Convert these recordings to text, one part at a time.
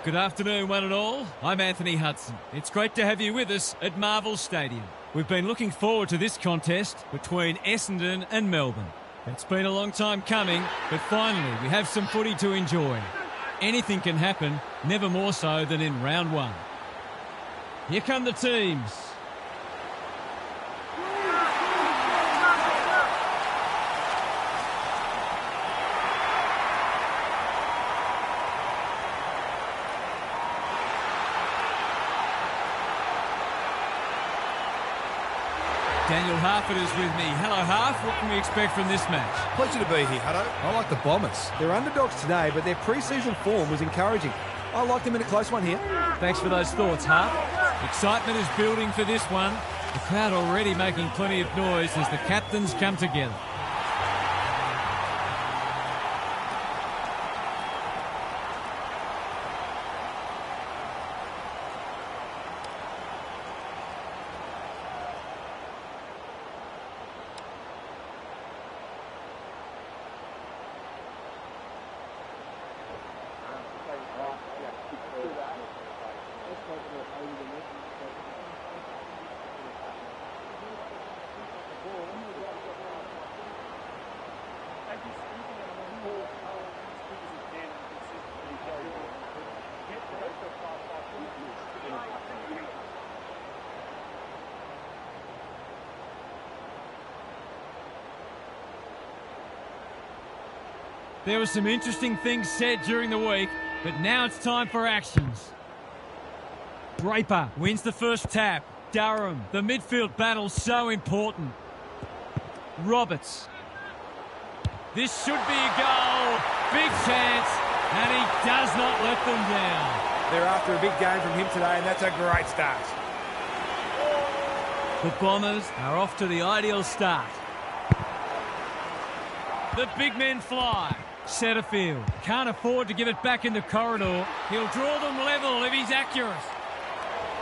Good afternoon, one and all. I'm Anthony Hudson. It's great to have you with us at Marvel Stadium. We've been looking forward to this contest between Essendon and Melbourne. It's been a long time coming, but finally we have some footy to enjoy. Anything can happen, never more so than in round one. Here come the teams. Daniel Harford is with me. Hello, Harf. What can we expect from this match? Pleasure to be here, Hutto. I like the Bombers. They're underdogs today, but their pre-season form was encouraging. I like them in a close one here. Thanks for those thoughts, Harf. Excitement is building for this one. The crowd already making plenty of noise as the captains come together. There were some interesting things said during the week, but now it's time for actions. Draper wins the first tap. Durham, the midfield battle so important. Roberts. This should be a goal. Big chance, and he does not let them down. They're after a big game from him today, and that's a great start. The Bombers are off to the ideal start. The big men fly. Setterfield can't afford to give it back in the corridor. He'll draw them level if he's accurate.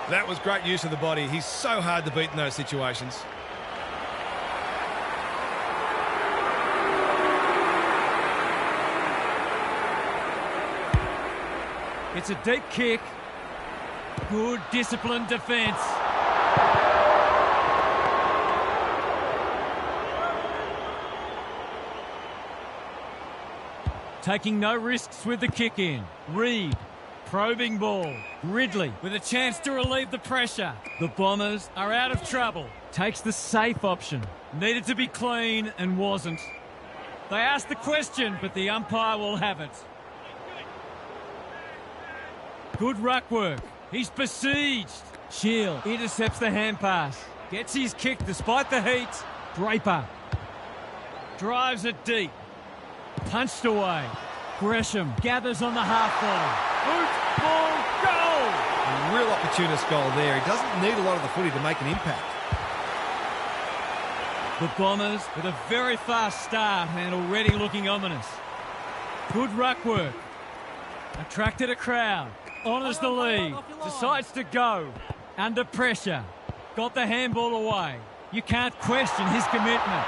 That was great use of the body. He's so hard to beat in those situations. It's a deep kick. Good disciplined defence. Taking no risks with the kick in. Reed, probing ball. Ridley with a chance to relieve the pressure. The Bombers are out of trouble. Takes the safe option. Needed to be clean and wasn't. They asked the question, but the umpire will have it. Good ruck work. He's besieged. Shield intercepts the hand pass. Gets his kick despite the heat. Draper drives it deep. Punched away. Gresham gathers on the half volley. Boot, ball, goal! A real opportunist goal there. He doesn't need a lot of the footy to make an impact. The Bombers with a very fast start and already looking ominous. Good ruck work. Attracted a crowd. Honours the lead. Decides to go. Under pressure. Got the handball away. You can't question his commitment.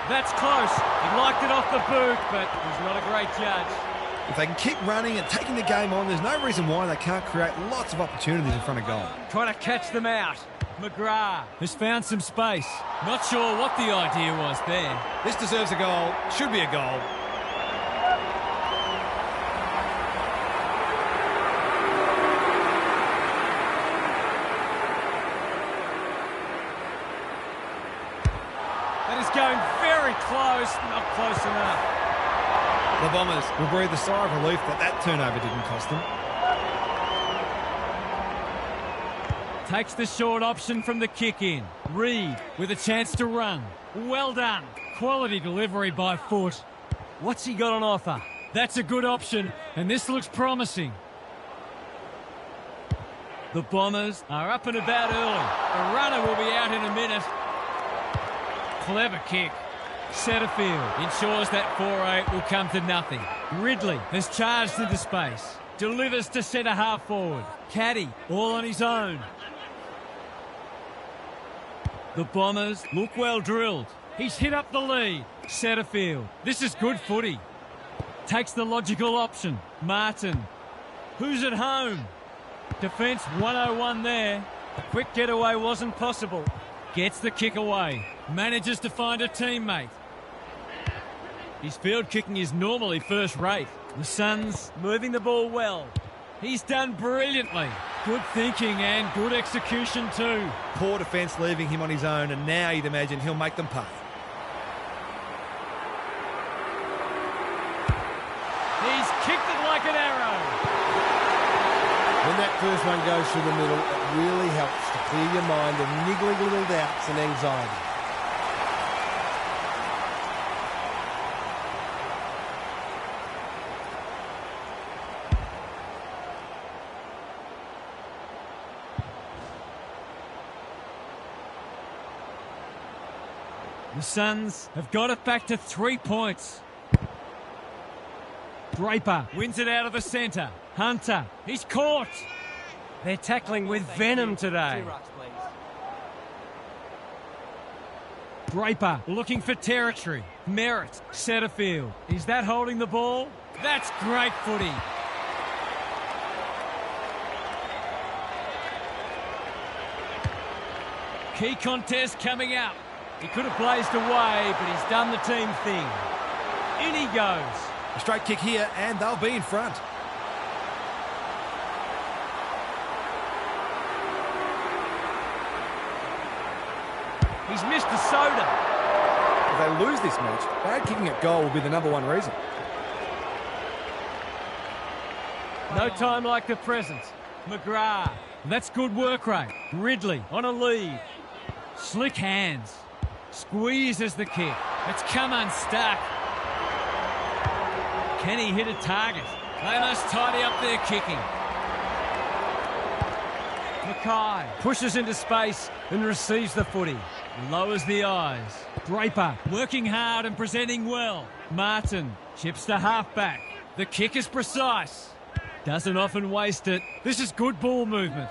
That's close. He liked it off the boot, but he's not a great judge. If they can keep running and taking the game on, there's no reason why they can't create lots of opportunities in front of goal. Trying to catch them out. McGrath has found some space. Not sure what the idea was there. This deserves a goal. Should be a goal. Going very close, not close enough. The Bombers will breathe a sigh of relief that turnover didn't cost them. Takes the short option from the kick in. Reed with a chance to run. Well done. Quality delivery by foot. What's he got on offer? That's a good option, and this looks promising. The Bombers are up and about early. The runner will be out in a minute. Clever kick. Setterfield ensures that 4-8 will come to nothing. Ridley has charged into space. Delivers to centre half forward. Caddy all on his own. The Bombers look well drilled. He's hit up the lead. Setterfield. This is good footy. Takes the logical option. Martin Who's at home? Defence 101 there. A quick getaway wasn't possible. Gets the kick away. Manages to find a teammate. His field kicking is normally first rate. The Suns moving the ball well. He's done brilliantly. Good thinking and good execution too. Poor defence leaving him on his own, and now you'd imagine he'll make them pay. He's kicked it like an arrow. When that first one goes through the middle, it really helps to clear your mind of niggling little doubts and anxiety. The Suns have got it back to 3 points. Draper wins it out of the centre. Hunter, he's caught. They're tackling with venom today. Draper looking for territory. Merritt, Setterfield. Is that holding the ball? That's great footy. Key contest coming up. He could have blazed away, but he's done the team thing. In he goes. A straight kick here, and they'll be in front. He's missed the soda. If they lose this match, bad kicking at goal will be the #1 reason. No time like the present. McGrath. That's good work rate. Ridley on a lead. Slick hands. Squeezes the kick. It's come unstuck. Can he hit a target? They must tidy up their kicking. Mackay pushes into space and receives the footy. Lowers the eyes. Draper working hard and presenting well. Martin chips to halfback. The kick is precise. Doesn't often waste it. This is good ball movement.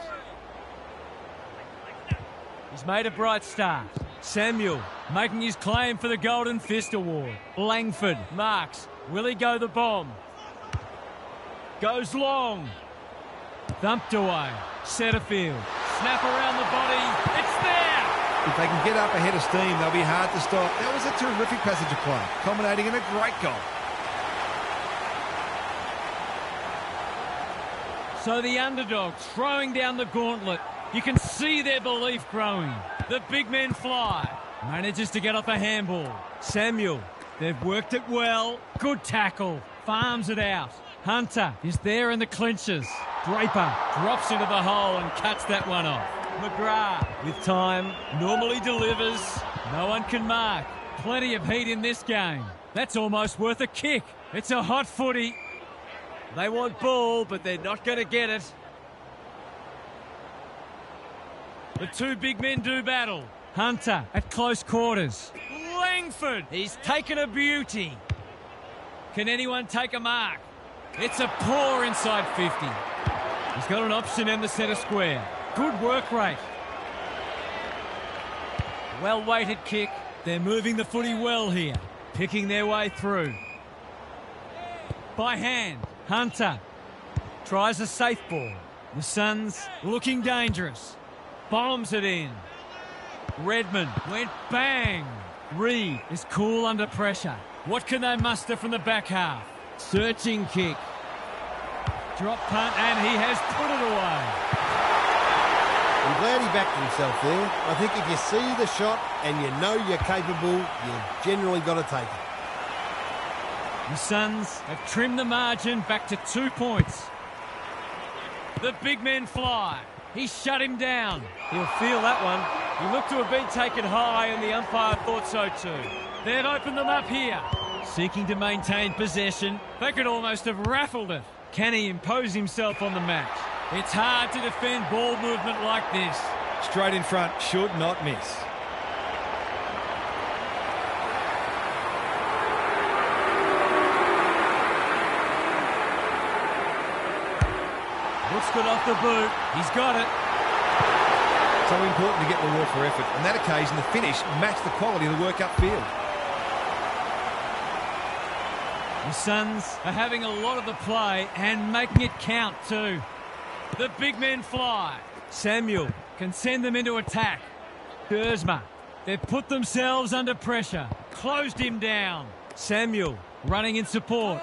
He's made a bright start. Samuel making his claim for the Golden Fist Award. Langford marks. Will he go the bomb? Goes long. Thumped away. Setterfield. Snap around the body. It's there! If they can get up ahead of steam, they'll be hard to stop. That was a terrific passage of play, culminating in a great goal. So the underdog throwing down the gauntlet. You can see their belief growing. The big men fly. Manages to get off a handball. Samuel. They've worked it well. Good tackle. Farms it out. Hunter is there in the clinches. Draper drops into the hole and cuts that one off. McGrath with time. Normally delivers. No one can mark. Plenty of heat in this game. That's almost worth a kick. It's a hot footy. They want ball, but they're not going to get it. The two big men do battle. Hunter at close quarters. Langford, he's taken a beauty. Can anyone take a mark? It's a poor inside 50. He's got an option in the centre square. Good work rate. Well-weighted kick. They're moving the footy well here. Picking their way through. By hand, Hunter tries a safe ball. The Suns looking dangerous. Bombs it in. Redmond went bang. Reed is cool under pressure. What can they muster from the back half? Searching kick. Drop punt, and he has put it away. I'm glad he backed himself there. I think if you see the shot and you know you're capable, you've generally got to take it. The Suns have trimmed the margin back to 2 points. The big men fly. He shut him down. He'll feel that one. He looked to have been taken high, and the umpire thought so too. They'd opened them up here. Seeking to maintain possession. They could almost have raffled it. Can he impose himself on the match? It's hard to defend ball movement like this. Straight in front, should not miss. Looks good off the boot. He's got it. So important to get reward for effort. On that occasion, the finish matched the quality of the work upfield. The Suns are having a lot of the play and making it count too. The big men fly. Samuel can send them into attack. Kurzma, they've put themselves under pressure. Closed him down. Samuel running in support.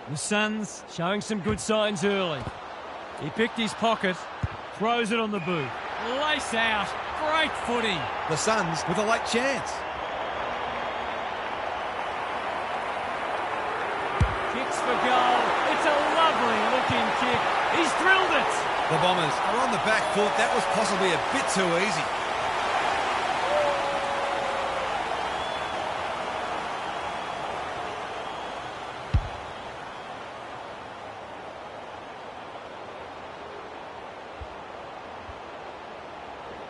The Suns showing some good signs early. He picked his pocket, throws it on the boot. Lace out. Great footy. The Suns with a late chance. Kicks for goal. It's a lovely looking kick. He's drilled it. The Bombers are on the back foot. That was possibly a bit too easy.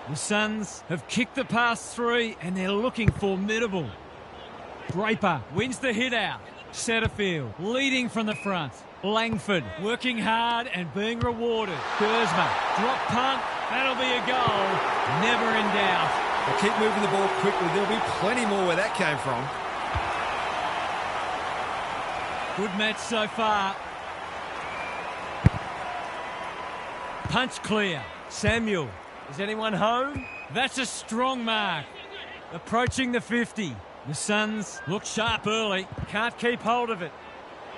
The Suns have kicked the past three and they're looking formidable. Draper wins the hit out. Setterfield leading from the front. Langford working hard and being rewarded. Kurzma, drop punt. That'll be a goal. Never in doubt. They'll keep moving the ball quickly. There'll be plenty more where that came from. Good match so far. Punch clear. Samuel. Is anyone home? That's a strong mark. Approaching the 50. The Suns look sharp early. Can't keep hold of it.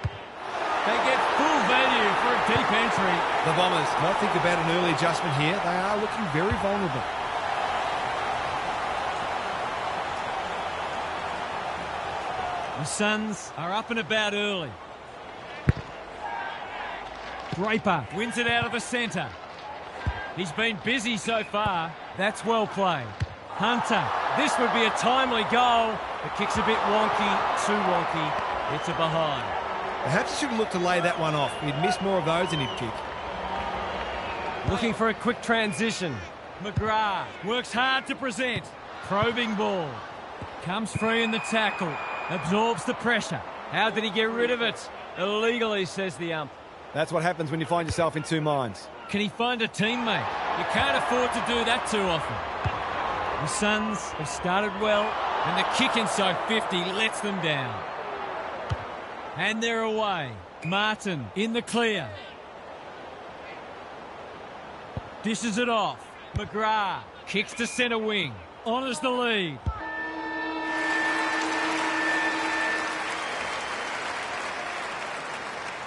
They get full value for a deep entry. The Bombers might think about an early adjustment here. They are looking very vulnerable. The Suns are up and about early. Draper wins it out of the centre. He's been busy so far. That's well played. Hunter, this would be a timely goal. The kick's a bit wonky, too wonky. It's a behind. Perhaps he should have looked to lay that one off. He'd missed more of those than he'd kick. Looking for a quick transition. McGrath works hard to present. Probing ball. Comes free in the tackle. Absorbs the pressure. How did he get rid of it? Illegally, says the ump. That's what happens when you find yourself in two minds. Can he find a teammate? You can't afford to do that too often. The Suns have started well, and the kick inside 50 lets them down. And they're away. Martin in the clear. Dishes it off. McGrath kicks to centre wing. Honours the lead.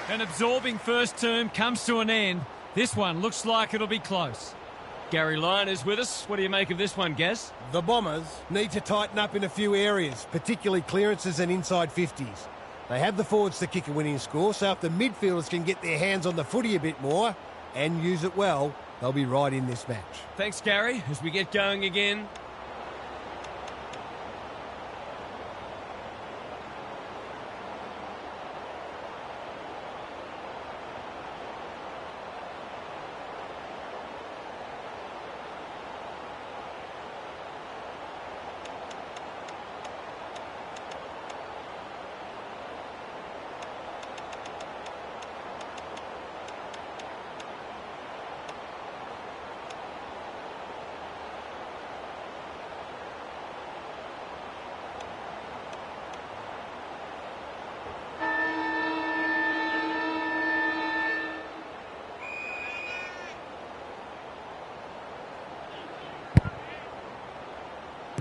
An absorbing first term comes to an end. This one looks like it'll be close. Gary Lyon is with us. What do you make of this one, Gaz? The Bombers need to tighten up in a few areas, particularly clearances and inside 50s. They have the forwards to kick a winning score, so if the midfielders can get their hands on the footy a bit more and use it well, they'll be right in this match. Thanks, Gary. As we get going again.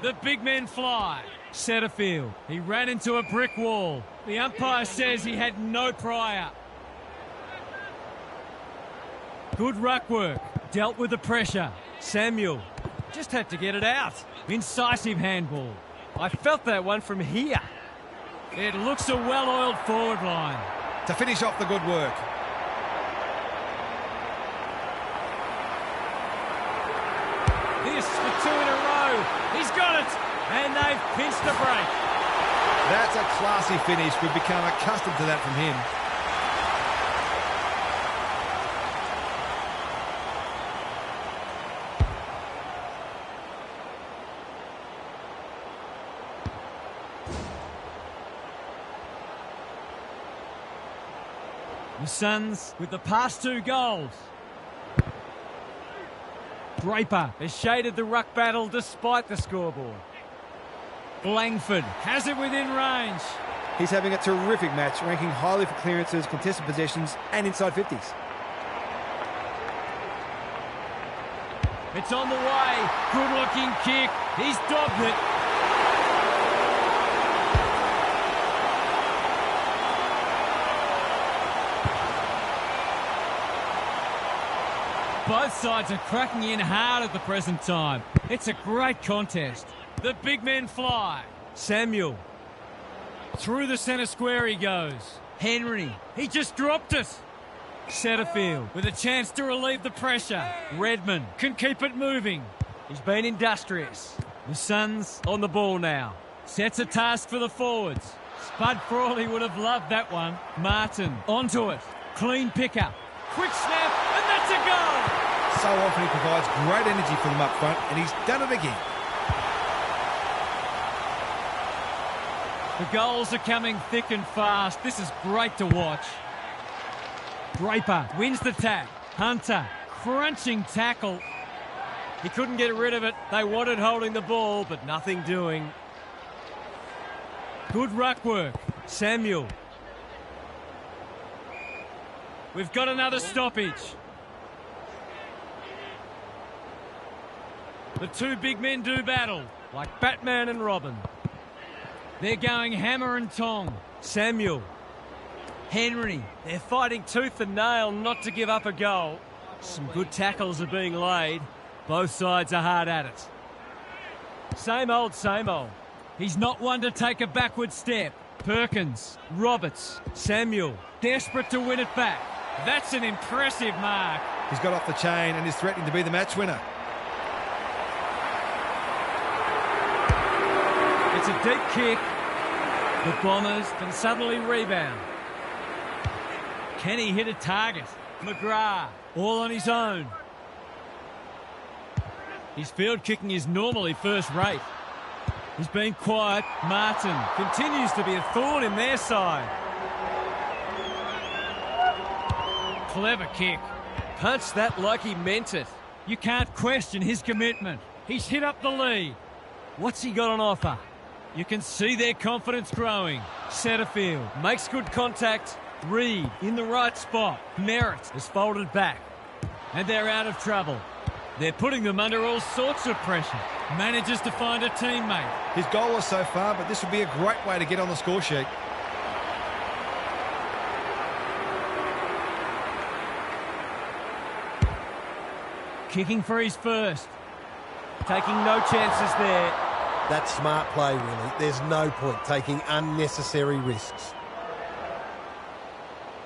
The big men fly. Setterfield. He ran into a brick wall. The umpire says he had no prior. Good ruck work. Dealt with the pressure. Samuel just had to get it out. Incisive handball. I felt that one from here. It looks a well-oiled forward line. To finish off the good work. This for two in a row. He's got it. And they've pinched a break. That's a classy finish. We've become accustomed to that from him. The Suns with the past two goals. Draper has shaded the ruck battle despite the scoreboard. Langford has it within range. He's having a terrific match, ranking highly for clearances, contested possessions, and inside 50s. It's on the way. Good-looking kick. He's dobbed it. Both sides are cracking in hard at the present time. It's a great contest. The big men fly. Samuel. Through the centre square he goes. Henry. He just dropped it. Setterfield with a chance to relieve the pressure. Redmond can keep it moving. He's been industrious. The Suns on the ball now. Sets a task for the forwards. Spud Frawley would have loved that one. Martin onto it. Clean pickup. Quick snap, and that's a goal! So often he provides great energy for them up front, and he's done it again. The goals are coming thick and fast. This is great to watch. Draper wins the tap. Hunter, crunching tackle. He couldn't get rid of it. They wanted holding the ball, but nothing doing. Good ruck work. Samuel. We've got another stoppage. The two big men do battle, like Batman and Robin. They're going hammer and tong. Samuel. Henry. They're fighting tooth and nail not to give up a goal. Some good tackles are being laid. Both sides are hard at it. Same old, same old. He's not one to take a backward step. Perkins. Roberts. Samuel. Desperate to win it back. That's an impressive mark. He's got off the chain and is threatening to be the match winner. It's a deep kick. The Bombers can suddenly rebound. Can he hit a target? McGrath, all on his own. His field kicking is normally first rate. He's been quiet. Martin continues to be a thorn in their side. Clever kick. Punched that like he meant it. You can't question his commitment. He's hit up the lead. What's he got on offer? You can see their confidence growing. Setterfield makes good contact. Reed in the right spot. Merritt is folded back. And they're out of trouble. They're putting them under all sorts of pressure. Manages to find a teammate. His goalless so far, but this would be a great way to get on the score sheet. Kicking for his first. Taking no chances there. That's smart play, really. There's no point taking unnecessary risks.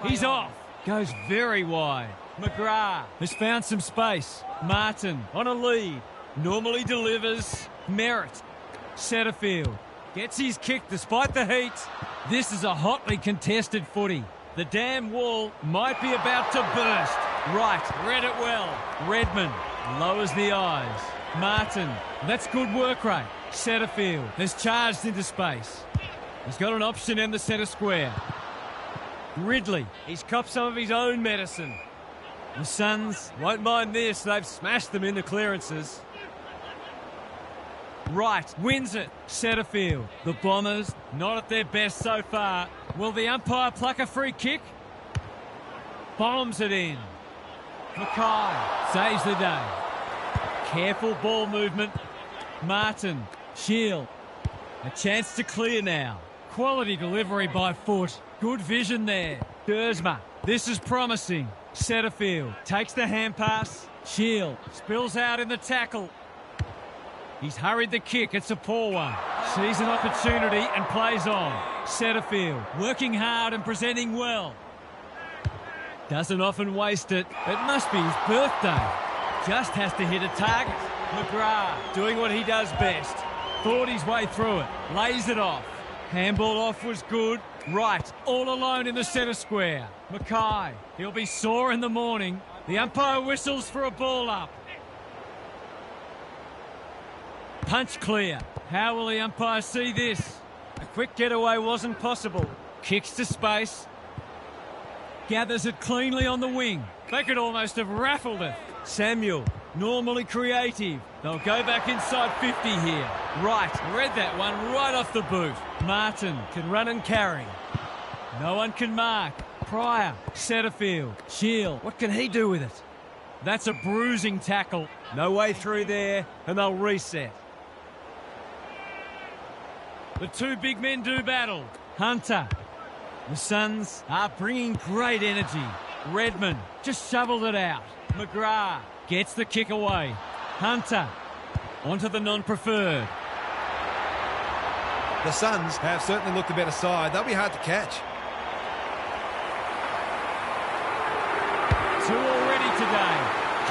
He's off. Goes very wide. McGrath has found some space. Martin on a lead. Normally delivers. Merritt. Setterfield gets his kick despite the heat. This is a hotly contested footy. The damn wall might be about to burst. Right, read it well. Redmond lowers the eyes. Martin, that's good work rate. Setterfield has charged into space. He's got an option in the centre square. Ridley, he's copped some of his own medicine. The Suns won't mind this. They've smashed them into clearances. Wright wins it. Setterfield. The Bombers not at their best so far. Will the umpire pluck a free kick? Bombs it in. Mackay saves the day. Careful ball movement. Martin. Shield. A chance to clear now. Quality delivery by foot. Good vision there. Dersma. This is promising. Setterfield takes the hand pass. Shield spills out in the tackle. He's hurried the kick. It's a poor one. Sees an opportunity and plays on. Setterfield working hard and presenting well. Doesn't often waste it. It must be his birthday. Just has to hit a target. McGrath doing what he does best. Thought his way through it. Lays it off. Handball off was good. Right, all alone in the centre square. Mackay, he'll be sore in the morning. The umpire whistles for a ball up. Punch clear. How will the umpire see this? A quick getaway wasn't possible. Kicks to space. Gathers it cleanly on the wing. They could almost have raffled it. Samuel Normally creative. They'll go back inside 50 here. Right, read that one right off the boot. Martin can run and carry. No one can mark. Pryor, Setterfield, Shield. What can he do with it? That's a bruising tackle. No way through there, and they'll reset. The two big men do battle. Hunter. The Suns are bringing great energy. Redmond just shoveled it out. McGrath gets the kick away. Hunter onto the non-preferred. The Suns have certainly looked a better side. They'll be hard to catch. Two already today.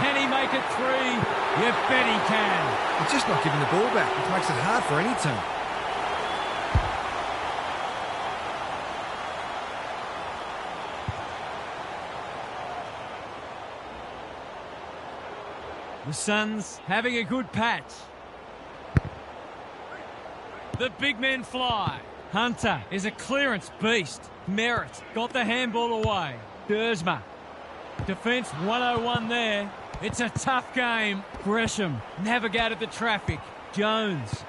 Can he make it three? You bet he can. He's just not giving the ball back, which makes it hard for any team. The Suns having a good patch. The big men fly. Hunter is a clearance beast. Merritt got the handball away. Dersma. Defence 101 there. It's a tough game. Gresham navigated the traffic. Jones.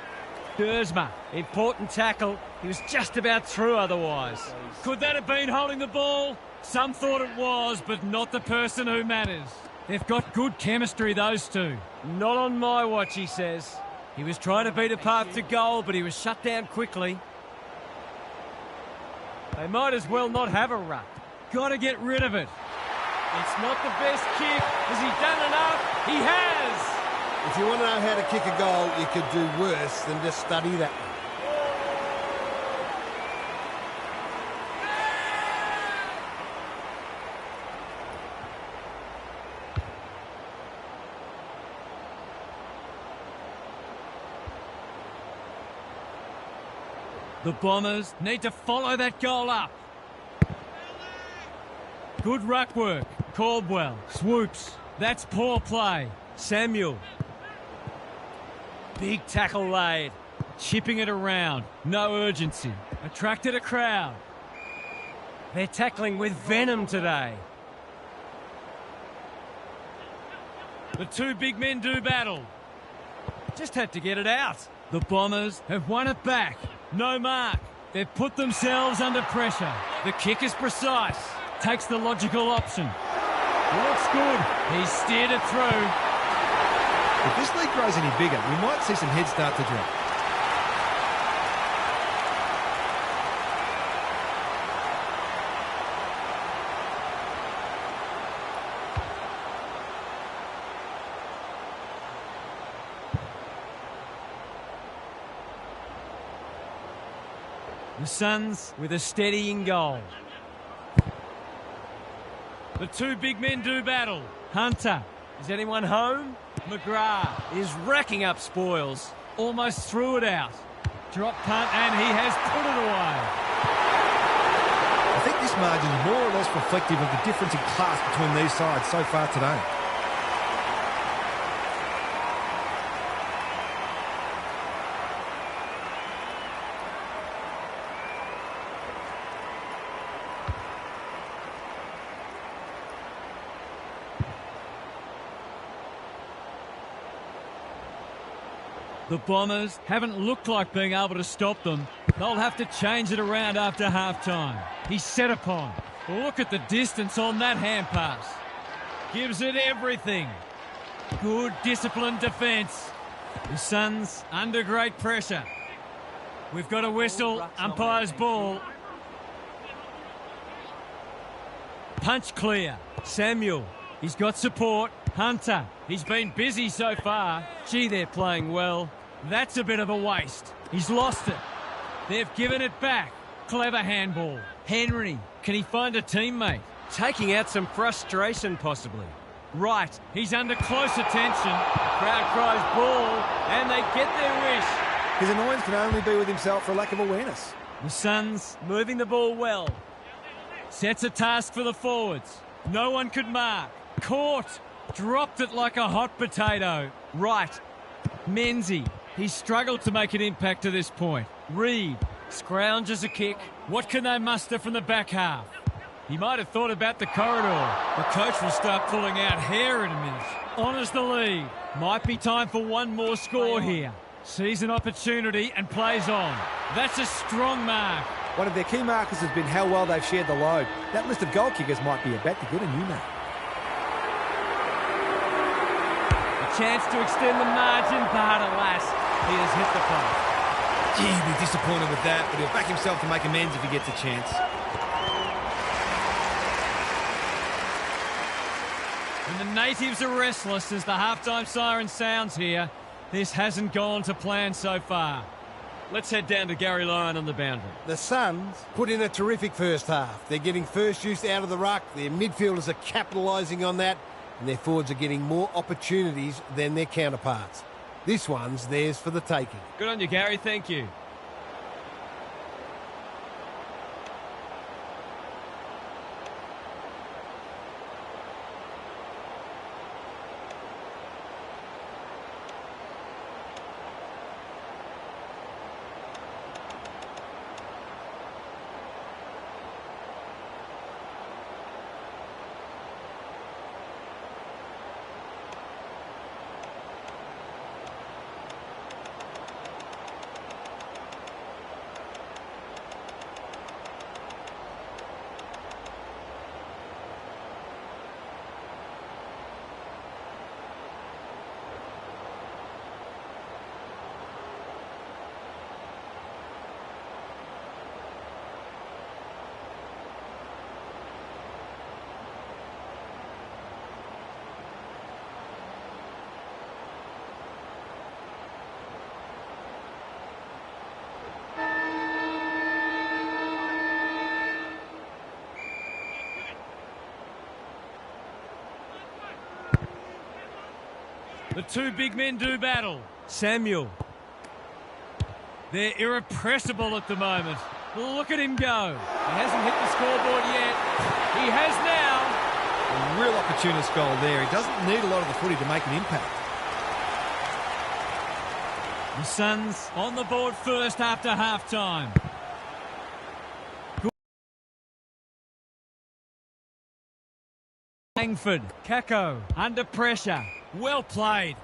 Dersma. Important tackle. He was just about through otherwise. Could that have been holding the ball? Some thought it was, but not the person who matters. They've got good chemistry, those two. Not on my watch, he says. He was trying to beat a path to goal, but he was shut down quickly. They might as well not have a ruck. Got to get rid of it. It's not the best kick. Has he done enough? He has! If you want to know how to kick a goal, you could do worse than just study that one. The Bombers need to follow that goal up. Good ruck work. Caldwell swoops. That's poor play. Samuel. Big tackle laid. Chipping it around. No urgency. Attracted a crowd. They're tackling with venom today. The two big men do battle. Just had to get it out. The Bombers have won it back. No mark. They've put themselves under pressure. The kick is precise. Takes the logical option. Looks good. He steered it through. If this league grows any bigger, we might see some heads start to drop. The Suns with a steadying goal. The two big men do battle. Hunter. Is anyone home? McGrath is racking up spoils. Almost threw it out. Drop punt and he has put it away. I think this margin is more or less reflective of the difference in class between these sides so far today. The Bombers haven't looked like being able to stop them. They'll have to change it around after half-time. He's set upon. Look at the distance on that hand pass. Gives it everything. Good disciplined defence. The Suns under great pressure. We've got a whistle. Umpire's ball. Punch clear. Samuel. He's got support. Hunter. He's been busy so far. Gee, they're playing well. That's a bit of a waste. He's lost it. They've given it back. Clever handball. Henry. Can he find a teammate? Taking out some frustration, possibly. Right. He's under close attention. Crowd cries ball, and they get their wish. His annoyance can only be with himself for lack of awareness. The Suns moving the ball well. Sets a task for the forwards. No one could mark. Caught. Dropped it like a hot potato. Right. Menzie. He's struggled to make an impact to this point. Reed. Scrounges a kick. What can they muster from the back half? He might have thought about the corridor. The coach will start pulling out hair in a minute. Honours the lead. Might be time for one more score here. Sees an opportunity and plays on. That's a strong mark. One of their key markers has been how well they've shared the load. That list of goal kickers might be about to get a new name. A chance to extend the margin, but alas, he has hit the post. Gee, he'll be disappointed with that, but he'll back himself to make amends if he gets a chance. And the natives are restless as the halftime siren sounds here. This hasn't gone to plan so far. Let's head down to Gary Lyon on the boundary. The Suns put in a terrific first half. They're getting first use out of the ruck. Their midfielders are capitalising on that, and their forwards are getting more opportunities than their counterparts. This one's theirs for the taking. Good on you, Gary. Thank you. The two big men do battle. Samuel. They're irrepressible at the moment. Look at him go. He hasn't hit the scoreboard yet. He has now. A real opportunist goal there. He doesn't need a lot of the footy to make an impact. The Suns on the board first after half-time. Langford. Kako under pressure. Well played.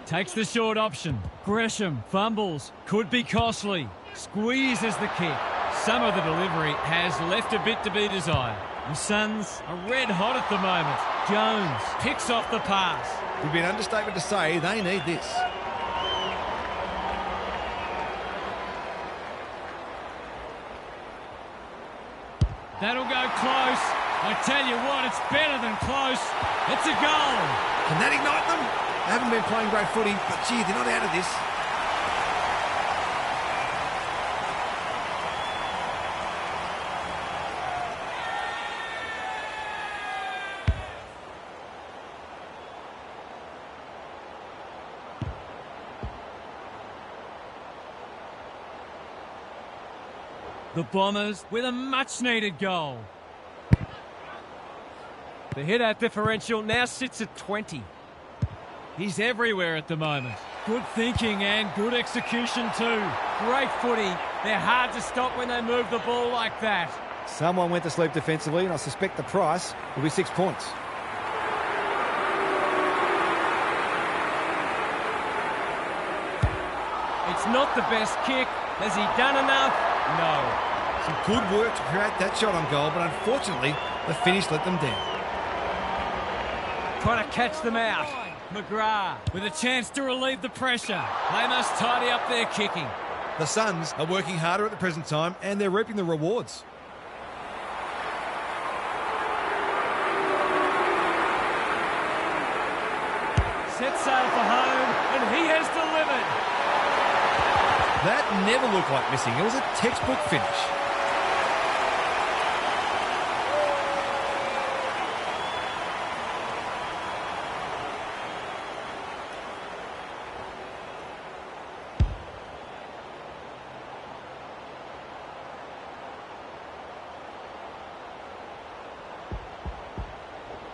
Takes the short option. Gresham fumbles. Could be costly. Squeezes the kick. Some of the delivery has left a bit to be desired. The Suns are red hot at the moment. Jones picks off the pass. It would be an understatement to say they need this. That'll go close. I tell you what, it's better than close. It's a goal. Can that ignite them? They haven't been playing great footy, but gee, they're not out of this. The Bombers with a much-needed goal. The hit-out differential now sits at 20. He's everywhere at the moment. Good thinking and good execution too. Great footy. They're hard to stop when they move the ball like that. Someone went to sleep defensively, and I suspect the price will be 6 points. It's not the best kick. Has he done enough? No. Some good work to create that shot on goal, but unfortunately, the finish let them down. Trying to catch them out. McGrath with a chance to relieve the pressure. They must tidy up their kicking. The Suns are working harder at the present time, and they're reaping the rewards. Set sail for home, and he has delivered. That never looked like missing. It was a textbook finish.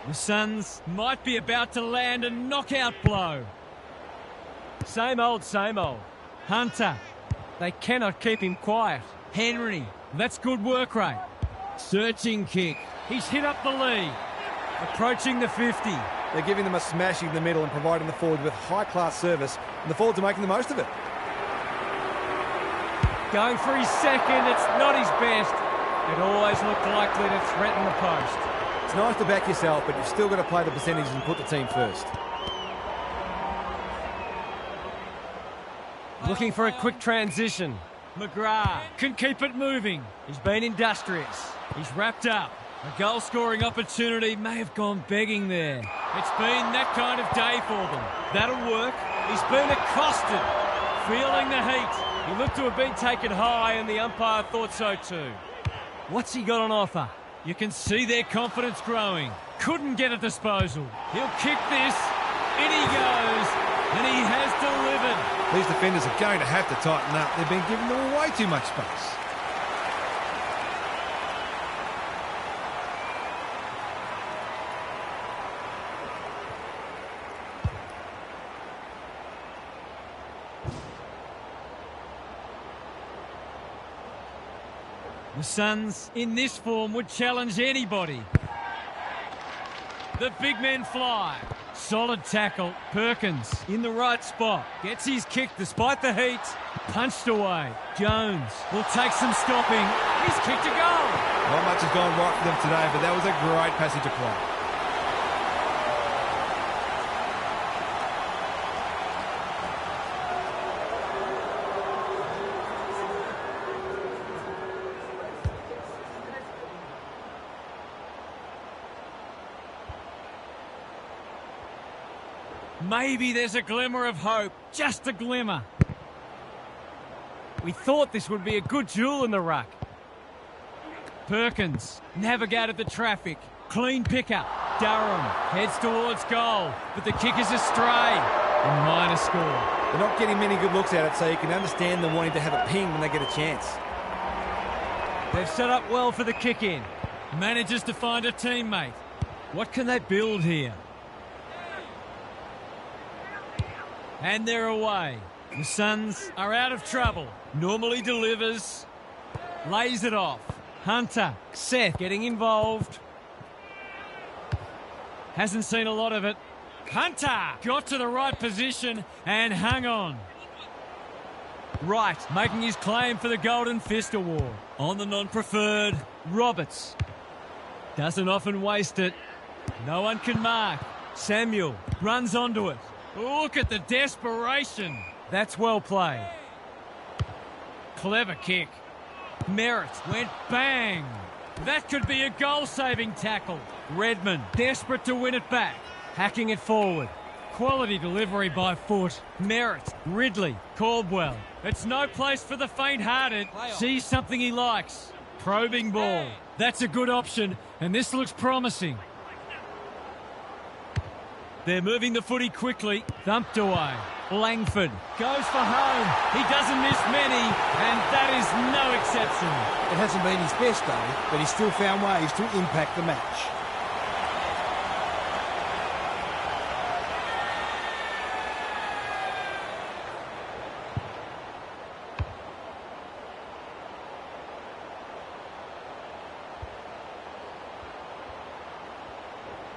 The Suns might be about to land a knockout blow. Same old, same old. Hunter. They cannot keep him quiet. Henry That's good work rate. Searching kick. He's hit up the lead. Approaching the 50. They're giving them a smashing in the middle and providing the forwards with high-class service, and the forwards are making the most of it. Going for his second, it's not his best. It always looked likely to threaten the post. It's nice to back yourself, but you've still got to play the percentages and put the team first. Looking for a quick transition. McGrath can keep it moving. He's been industrious. He's wrapped up. A goal-scoring opportunity may have gone begging there. It's been that kind of day for them. That'll work. He's been accosted. Feeling the heat. He looked to have been taken high and the umpire thought so too. What's he got on offer? You can see their confidence growing. Couldn't get a disposal. He'll kick this. In he goes. And he has delivered. These defenders are going to have to tighten up. They've been giving them way too much space. The Suns, in this form, would challenge anybody. The big men fly. Solid tackle. Perkins in the right spot. Gets his kick despite the heat. Punched away. Jones will take some stopping. He's kicked a goal. Not much has gone right for them today, but that was a great passage of play. Maybe there's a glimmer of hope. Just a glimmer. We thought this would be a good duel in the ruck. Perkins navigated the traffic. Clean pickup. Durham heads towards goal, but the kick is astray. A minor score. They're not getting many good looks at it, so you can understand them wanting to have a ping when they get a chance. They've set up well for the kick-in. Manages to find a teammate. What can they build here? And they're away. The Suns are out of trouble. Normally delivers. Lays it off. Hunter. Seth getting involved. Hasn't seen a lot of it. Hunter got to the right position and hung on. Wright making his claim for the Golden Fist Award. On the non-preferred, Roberts. Doesn't often waste it. No one can mark. Samuel runs onto it. Look at the desperation. That's well played. Clever kick. Merritt went bang. That could be a goal-saving tackle. Redmond desperate to win it back. Hacking it forward. Quality delivery by foot. Merritt, Ridley, Caldwell. It's no place for the faint-hearted. Sees something he likes. Probing ball. That's a good option, and this looks promising. They're moving the footy quickly. Thumped away. Langford goes for home. He doesn't miss many, and that is no exception. It hasn't been his best day, but he's still found ways to impact the match.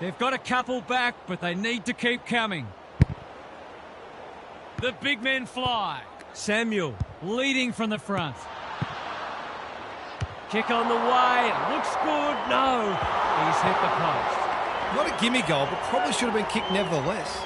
They've got a couple back, but they need to keep coming. The big men fly. Samuel leading from the front. Kick on the way. It looks good. No. He's hit the post. Not a gimme goal, but probably should have been kicked nevertheless.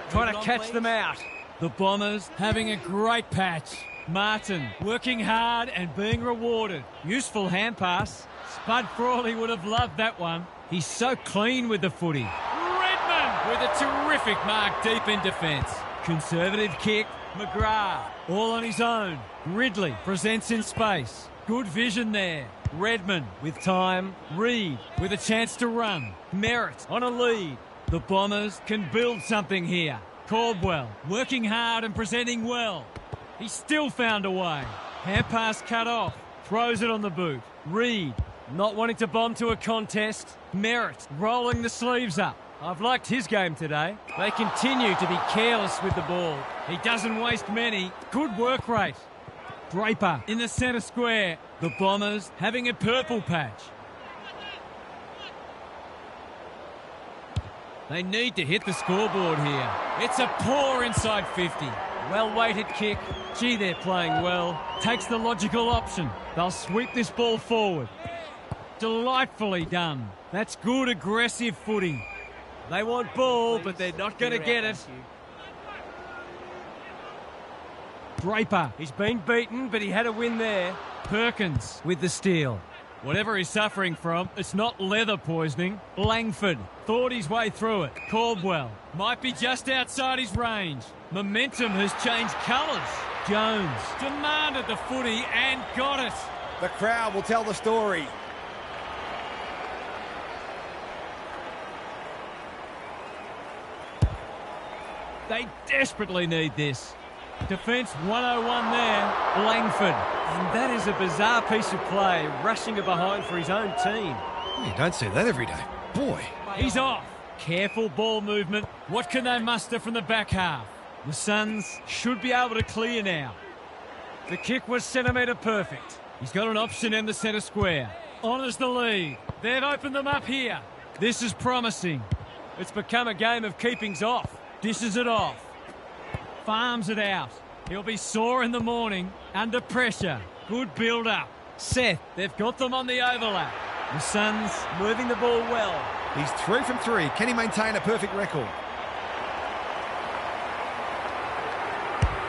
Trying to catch them out. The Bombers having a great patch. Martin working hard and being rewarded. Useful hand pass. Spud Frawley would have loved that one. He's so clean with the footy. Redmond with a terrific mark deep in defence. Conservative kick. McGrath all on his own. Ridley presents in space. Good vision there. Redmond with time. Reed with a chance to run. Merritt on a lead. The Bombers can build something here. Caldwell working hard and presenting well. He still found a way. Hand pass cut off. Throws it on the boot. Reed not wanting to bomb to a contest. Merritt rolling the sleeves up. I've liked his game today. They continue to be careless with the ball. He doesn't waste many. Good work rate. Draper in the centre square. The Bombers having a purple patch. They need to hit the scoreboard here. It's a poor inside 50. Well-weighted kick. Gee, they're playing well. Takes the logical option. They'll sweep this ball forward. Delightfully done. That's good aggressive footing. They want ball, but they're not going to get it. Draper, he's been beaten, but he had a win there. Perkins with the steal. Whatever he's suffering from, it's not leather poisoning. Langford thought his way through it. Caldwell might be just outside his range. Momentum has changed colours. Jones demanded the footy and got it. The crowd will tell the story. They desperately need this. Defence 101 there. Langford. And that is a bizarre piece of play, rushing it behind for his own team. You don't see that every day. Boy. He's off. Careful ball movement. What can they muster from the back half? The Suns should be able to clear now. The kick was centimetre perfect. He's got an option in the centre square. Honours the lead. They've opened them up here. This is promising. It's become a game of keepings off. Dishes it off. Farms it out. He'll be sore in the morning. Under pressure. Good build-up. Seth, they've got them on the overlap. The Suns moving the ball well. He's 3 from 3. Can he maintain a perfect record?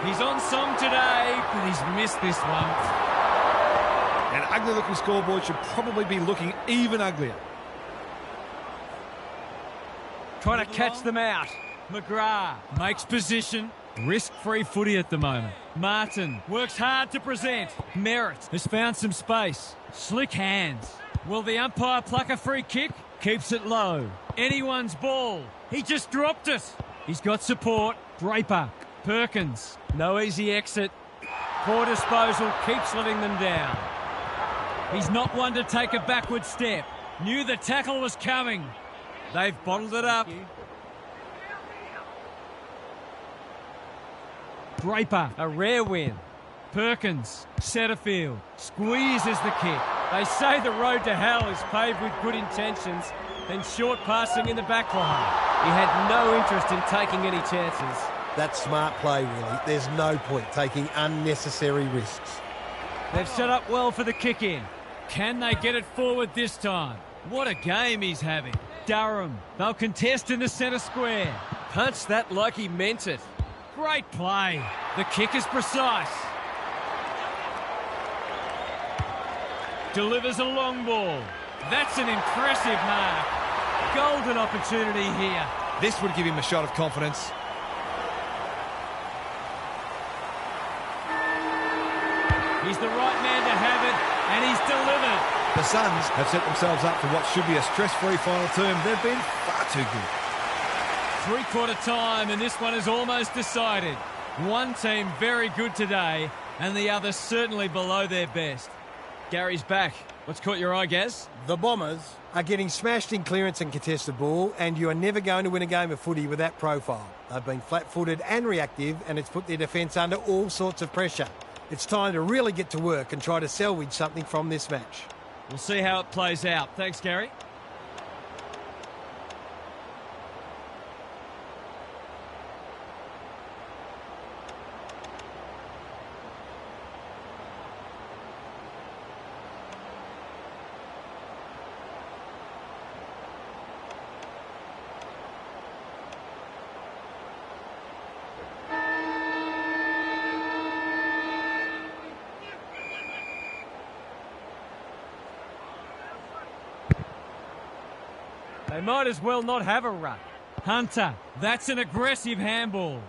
He's on song today, but he's missed this one. An ugly-looking scoreboard should probably be looking even uglier. Trying to catch them out. McGrath makes position. Risk-free footy at the moment. Martin works hard to present. Merritt has found some space. Slick hands. Will the umpire pluck a free kick? Keeps it low. Anyone's ball. He just dropped it. He's got support. Draper. Perkins. No easy exit. Poor disposal. Keeps letting them down. He's not one to take a backward step. Knew the tackle was coming. They've bottled it up. Draper, a rare win. Perkins, Setterfield, squeezes the kick. They say the road to hell is paved with good intentions, then short passing in the back line. He had no interest in taking any chances. That's smart play, really. There's no point taking unnecessary risks. They've set up well for the kick-in. Can they get it forward this time? What a game he's having. Durham, they'll contest in the centre square. Punched that like he meant it. Great play. The kick is precise. Delivers a long ball. That's an impressive mark. Golden opportunity here. This would give him a shot of confidence. He's the right man to have it, and he's delivered. The Suns have set themselves up for what should be a stress-free final term. They've been far too good. Three-quarter time, and this one is almost decided. One team very good today, and the other certainly below their best. Gary's back. What's caught your eye, Gaz? The Bombers are getting smashed in clearance and contested ball, and you are never going to win a game of footy with that profile. They've been flat-footed and reactive, and it's put their defence under all sorts of pressure. It's time to really get to work and try to salvage something from this match. We'll see how it plays out. Thanks, Gary. They might as well not have a run. Hunter, that's an aggressive handball.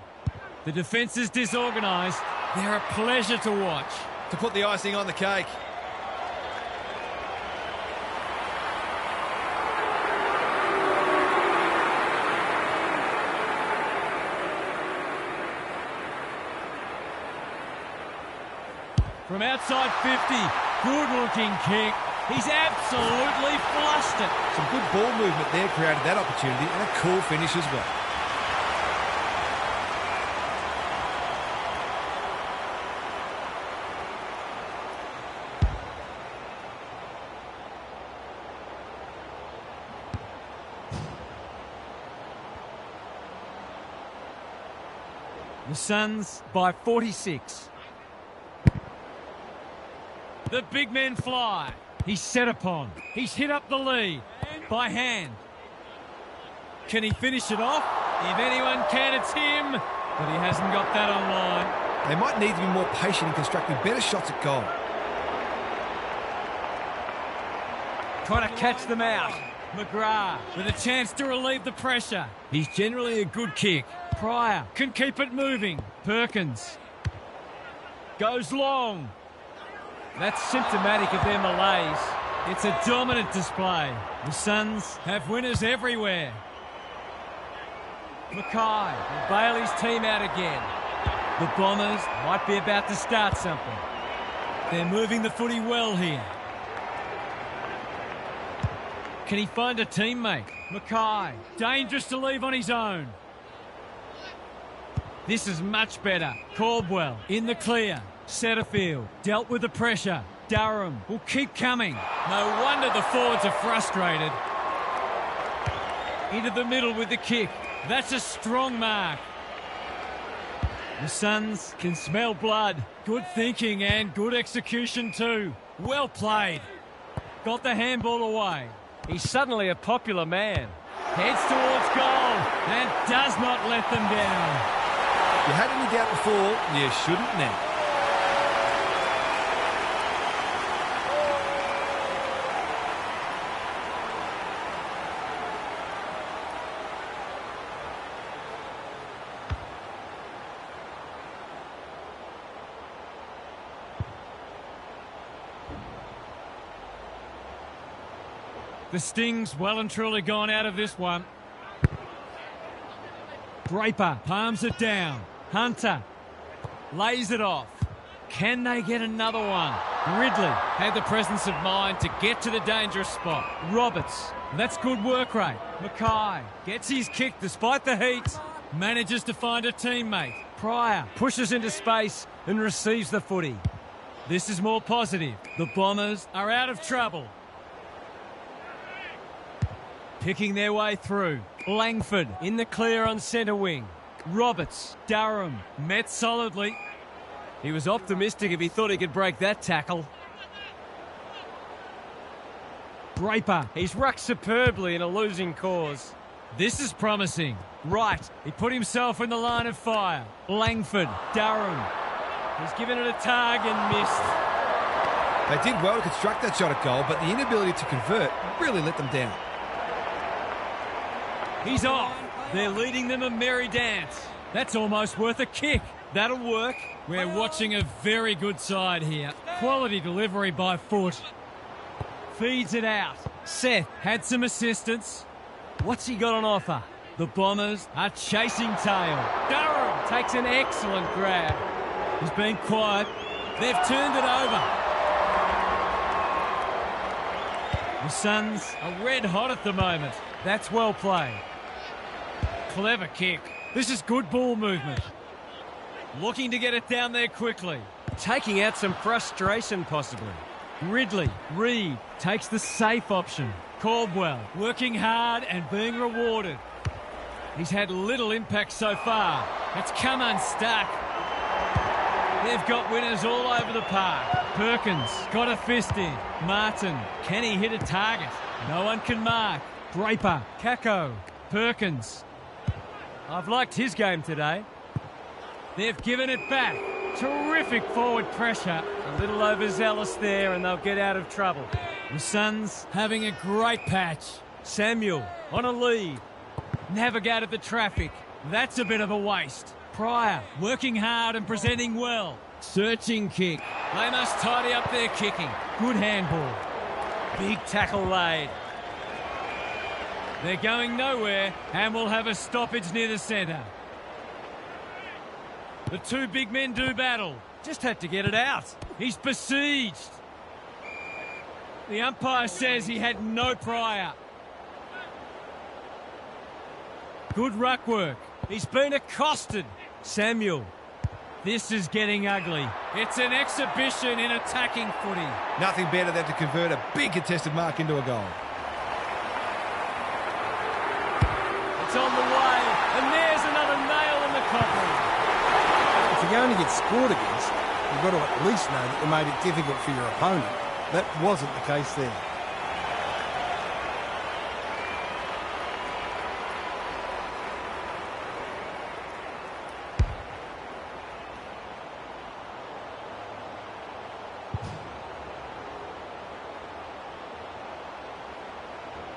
The defence is disorganised. They're a pleasure to watch. To put the icing on the cake. From outside 50, good-looking kick. He's absolutely flushed it. Some good ball movement there created that opportunity, and a cool finish as well. The Suns by 46. The big men fly. He's set upon. He's hit up the lead by hand. Can he finish it off? If anyone can, it's him. But he hasn't got that on line. They might need to be more patient in constructing better shots at goal. Trying to catch them out. McGrath with a chance to relieve the pressure. He's generally a good kick. Pryor can keep it moving. Perkins goes long. That's symptomatic of their malaise. It's a dominant display. The Suns have winners everywhere. Mackay will bail his team out again. The Bombers might be about to start something. They're moving the footy well here. Can he find a teammate? Mackay, dangerous to leave on his own. This is much better. Caldwell in the clear. Setterfield dealt with the pressure. Durham will keep coming. No wonder the forwards are frustrated. Into the middle with the kick. That's a strong mark. The Suns can smell blood. Good thinking and good execution too. Well played. Got the handball away. He's suddenly a popular man. Heads towards goal and does not let them down. If you had any doubt before, you shouldn't now. The sting's well and truly gone out of this one. Draper palms it down. Hunter lays it off. Can they get another one? Ridley had the presence of mind to get to the dangerous spot. Roberts, that's good work rate. Mackay gets his kick despite the heat. Manages to find a teammate. Pryor pushes into space and receives the footy. This is more positive. The Bombers are out of trouble. Picking their way through. Langford in the clear on centre wing. Roberts, Durham, met solidly. He was optimistic if he thought he could break that tackle. Draper, he's rucked superbly in a losing cause. This is promising. Right, he put himself in the line of fire. Langford, Durham. He's given it a tug and missed. They did well to construct that shot at goal, but the inability to convert really let them down. He's off. They're leading them a merry dance. That's almost worth a kick. That'll work. We're watching a very good side here. Quality delivery by foot. Feeds it out. Seth had some assistance. What's he got on offer? The Bombers are chasing tail. Durham takes an excellent grab. He's been quiet. They've turned it over. The Suns are red hot at the moment. That's well played. Clever kick. This is good ball movement. Looking to get it down there quickly. Taking out some frustration possibly. Ridley, Reed takes the safe option. Caldwell working hard and being rewarded. He's had little impact so far. It's come unstuck. They've got winners all over the park. Perkins got a fist in. Martin, can he hit a target? No one can mark. Draper, Kako, Perkins. I've liked his game today. They've given it back. Terrific forward pressure. A little overzealous there and they'll get out of trouble. The Suns having a great patch. Samuel on a lead. Navigated the traffic. That's a bit of a waste. Pryor working hard and presenting well. Searching kick. They must tidy up their kicking. Good handball. Big tackle laid. They're going nowhere and will have a stoppage near the centre. The two big men do battle. Just had to get it out. He's besieged. The umpire says he had no prior. Good ruck work. He's been accosted. Samuel. This is getting ugly. It's an exhibition in attacking footy. Nothing better than to convert a big contested mark into a goal. It's on the way, and there's another nail in the coffin. If you're going to get scored against, you've got to at least know that you made it difficult for your opponent. That wasn't the case there.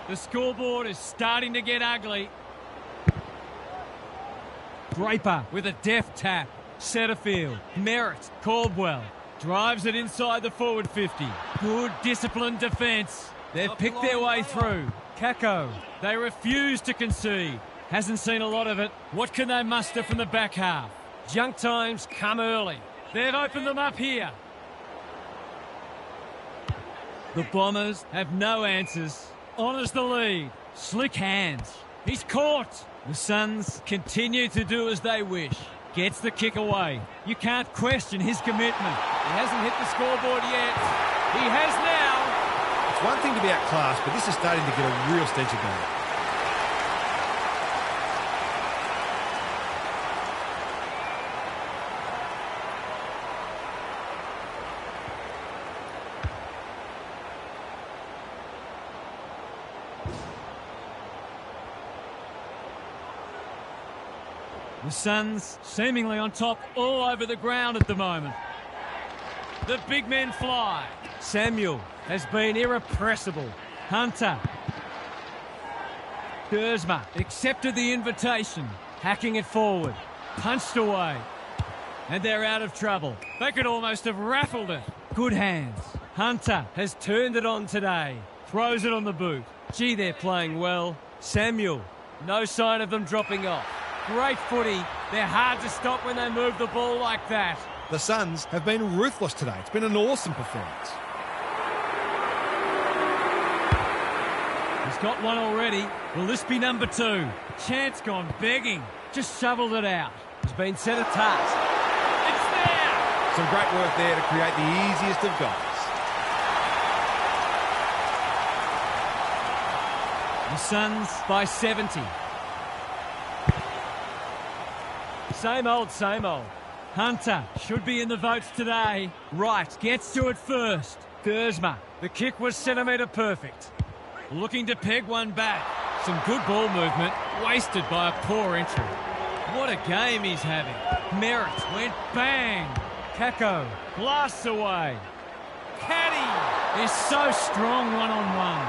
The scoreboard is starting to get ugly. Draper with a deft tap. Setterfield. Merritt. Caldwell. Drives it inside the forward 50. Good disciplined defence. They've picked their way through. Kako. They refuse to concede. Hasn't seen a lot of it. What can they muster from the back half? Junk times come early. They've opened them up here. The Bombers have no answers. Honours the lead. Slick hands. He's caught. The Suns continue to do as they wish. Gets the kick away. You can't question his commitment. He hasn't hit the scoreboard yet. He has now. It's one thing to be outclassed, but this is starting to get a real stench of game. The Suns seemingly on top all over the ground at the moment. The big men fly. Samuel has been irrepressible. Hunter. Dersma accepted the invitation. Hacking it forward. Punched away. And they're out of trouble. They could almost have raffled it. Good hands. Hunter has turned it on today. Throws it on the boot. Gee, they're playing well. Samuel. No sign of them dropping off. Great footy. They're hard to stop when they move the ball like that. The Suns have been ruthless today. It's been an awesome performance. He's got one already. Will this be number 2? Chance gone begging. Just shoveled it out. He's been set a task. It's there! Some great work there to create the easiest of goals. The Suns by 70. Same old, same old. Hunter should be in the votes today. Wright gets to it first. Dersma. The kick was centimetre perfect. Looking to peg one back. Some good ball movement, wasted by a poor entry. What a game he's having. Merritt went bang. Kako blasts away. Caddy is so strong one-on-one.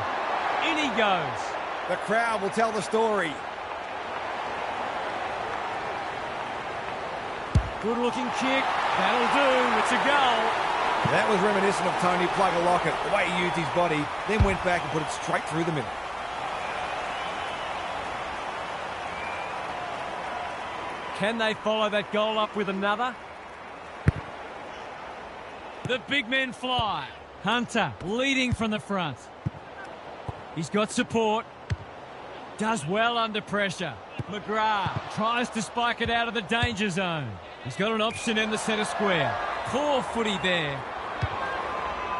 In he goes. The crowd will tell the story. Good looking kick. That'll do. It's a goal. That was reminiscent of Tony Plugger-Lockett, the way he used his body, then went back and put it straight through the middle. Can they follow that goal up with another? The big men fly. Hunter leading from the front. He's got support. Does well under pressure. McGrath tries to spike it out of the danger zone. He's got an option in the centre square. Poor footy there.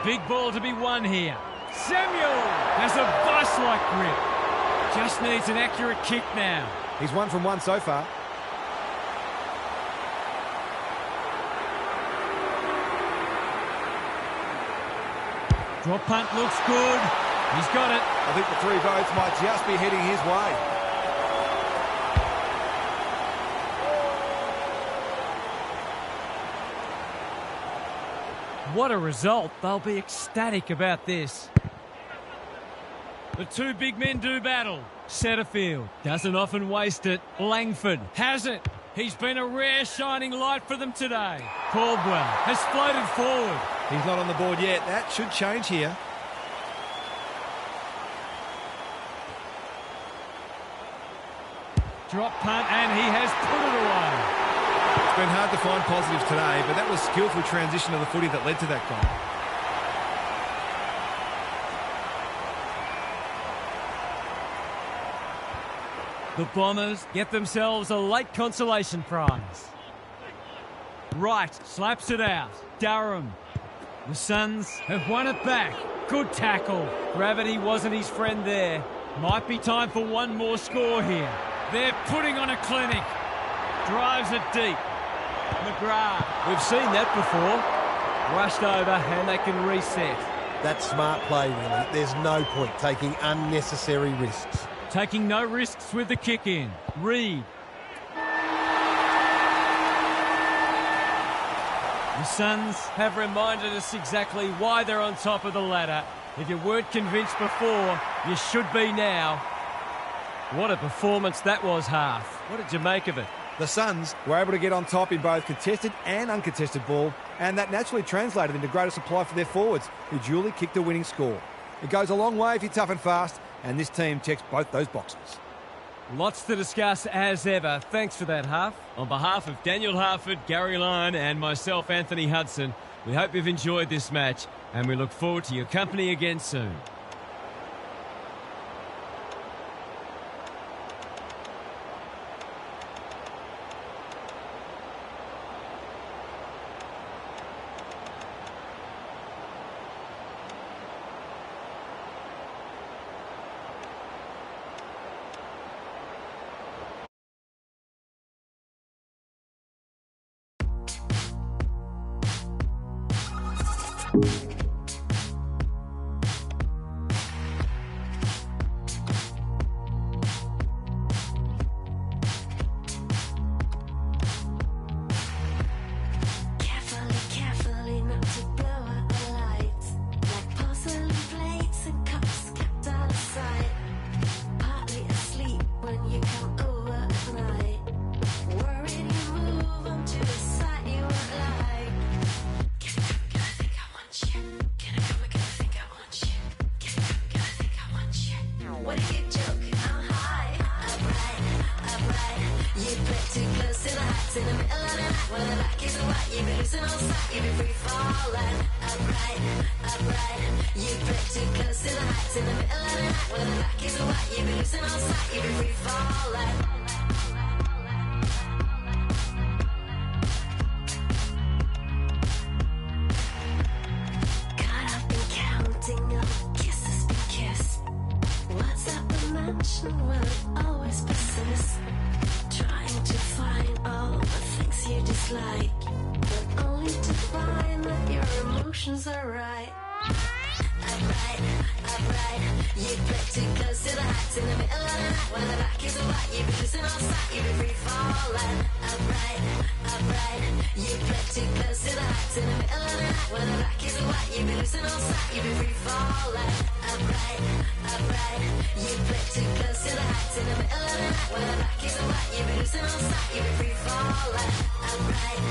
Big ball to be won here. Samuel has a vice-like grip. Just needs an accurate kick now. He's 1 from 1 so far. Drop punt looks good. He's got it. I think the 3 votes might just be heading his way. What a result. They'll be ecstatic about this. The 2 big men do battle. Setterfield doesn't often waste it. Langford has it. He's been a rare shining light for them today. Caldwell has floated forward. He's not on the board yet. That should change here. Drop punt, and he has put it away. It's been hard to find positives today, but that was skillful transition of the footy that led to that goal. The Bombers get themselves a late consolation prize. Wright slaps it out. Durham. The Suns have won it back. Good tackle. Gravity wasn't his friend there. Might be time for one more score here. They're putting on a clinic. Drives it deep. McGrath. We've seen that before. Rushed over and they can reset. That's smart play, really. There's no point taking unnecessary risks. Taking no risks with the kick in. Reed. The Suns have reminded us exactly why they're on top of the ladder. If you weren't convinced before, you should be now. What a performance that was, Half. What did you make of it? The Suns were able to get on top in both contested and uncontested ball, and that naturally translated into greater supply for their forwards, who duly kicked a winning score. It goes a long way if you're tough and fast, and this team checks both those boxes. Lots to discuss as ever. Thanks for that, Half. On behalf of Daniel Harford, Gary Lyon and myself, Anthony Hudson, we hope you've enjoyed this match and we look forward to your company again soon. Carefully not to blow out the lights, like porcelain plates and cups kept out of sight. Partly asleep when you come over at night, worried you move on to a side you won't like. Can I come, gonna think I want you? Can I come, gonna think I want you? Can I come, gonna think I want you? What a good joke, I'm high, upright. You play too close to the heights in the middle of the night. When the back is white, you be losing all sight, you be free falling. Upright. You play too close to the heights in the middle of the night. When the back is white, you be losing all sight, you be free falling. Caught up in counting all the kisses we kissed. What's up the mansion will it always persist? Trying to find all the things you dislike, but only to find that your emotions are right. Upright. You play too close to the heights in the middle of the night. When the back is white, you be losing all sight, you be free falling. Upright. You play too close to the heights in the middle of the night. When the back is white, you be losing all sight, you be free falling. Upright. You play too close to the heights in the middle of the night. When the back is white, you be losing all sight, you be free falling. Upright.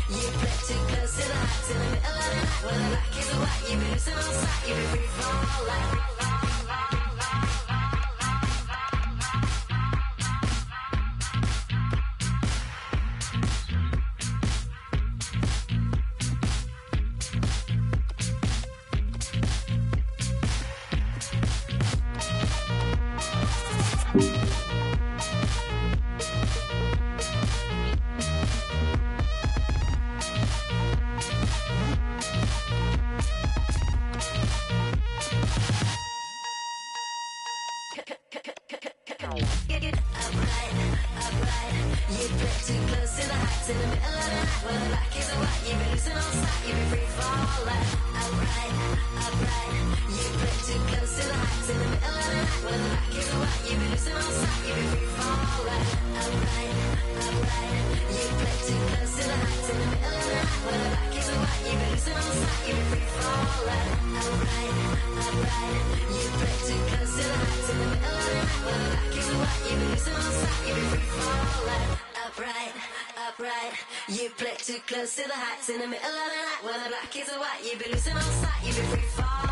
You play too close to the heights in the middle of the night. When the back is white, you be losing all sight, you be free falling. You play too close to the heights in the middle of the night. When the back is white, you be losing all sight, you be free falling. Upright. You play too close to the heights in the middle of the night. When the back is white, you be losing all sight, you be free falling. Upright. You play too close to the heights in the middle of the night. When the back is white, you be losing all sight, you be free falling. Upright. You play too close to the heights in the middle of the night. When the back is white, you be losing all sight, you be free falling. Upright. You play too close to the heights in the middle of the night. When the black is white, you be losing all sight, you be free falling.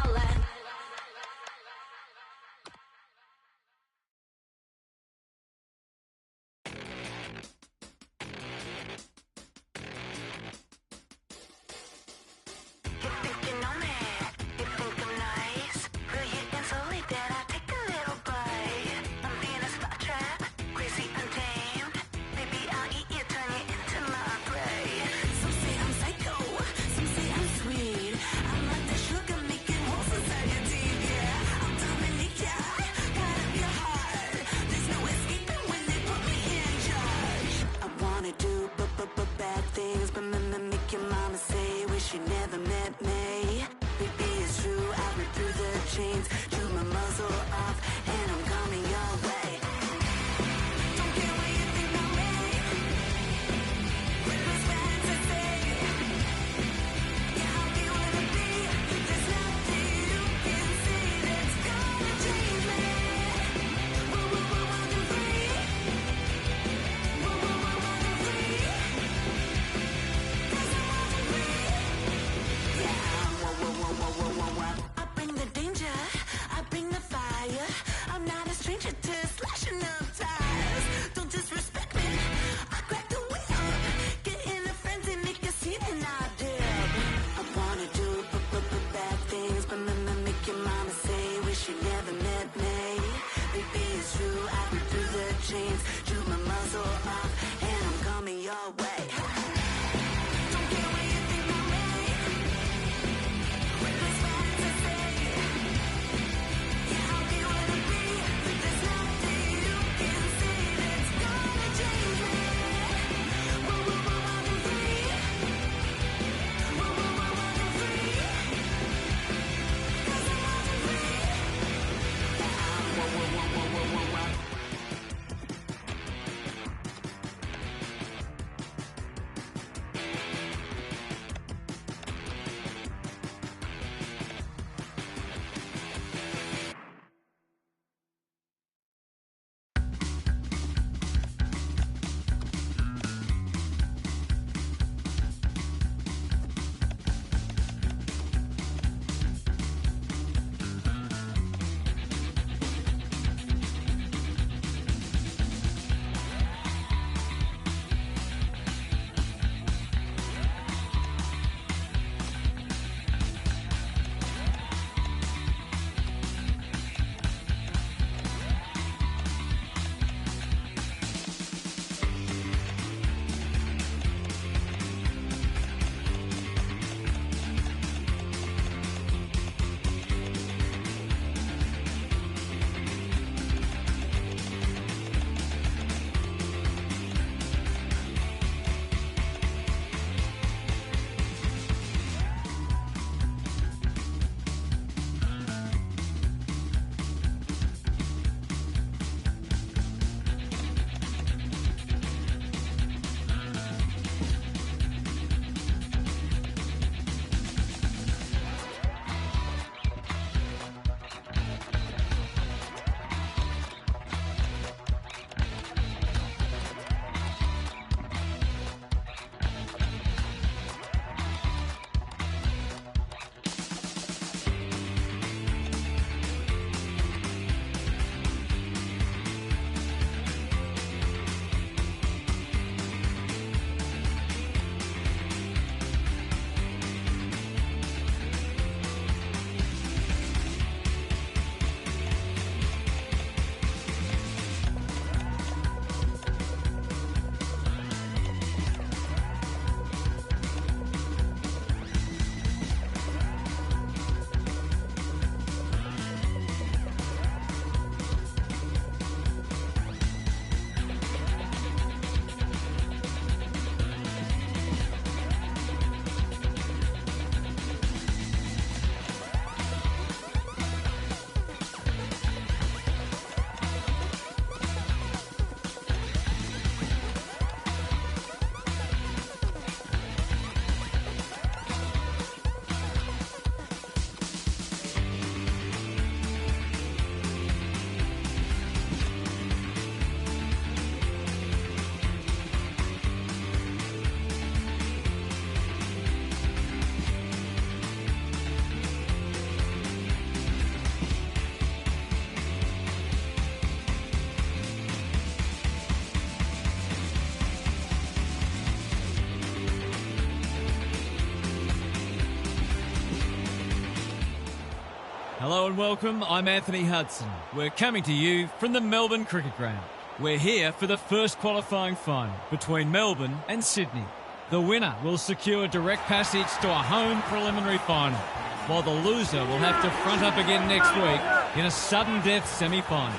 Hello and welcome, I'm Anthony Hudson. We're coming to you from the Melbourne Cricket Ground. We're here for the first qualifying final between Melbourne and Sydney. The winner will secure direct passage to a home preliminary final, while the loser will have to front up again next week in a sudden death semi-final.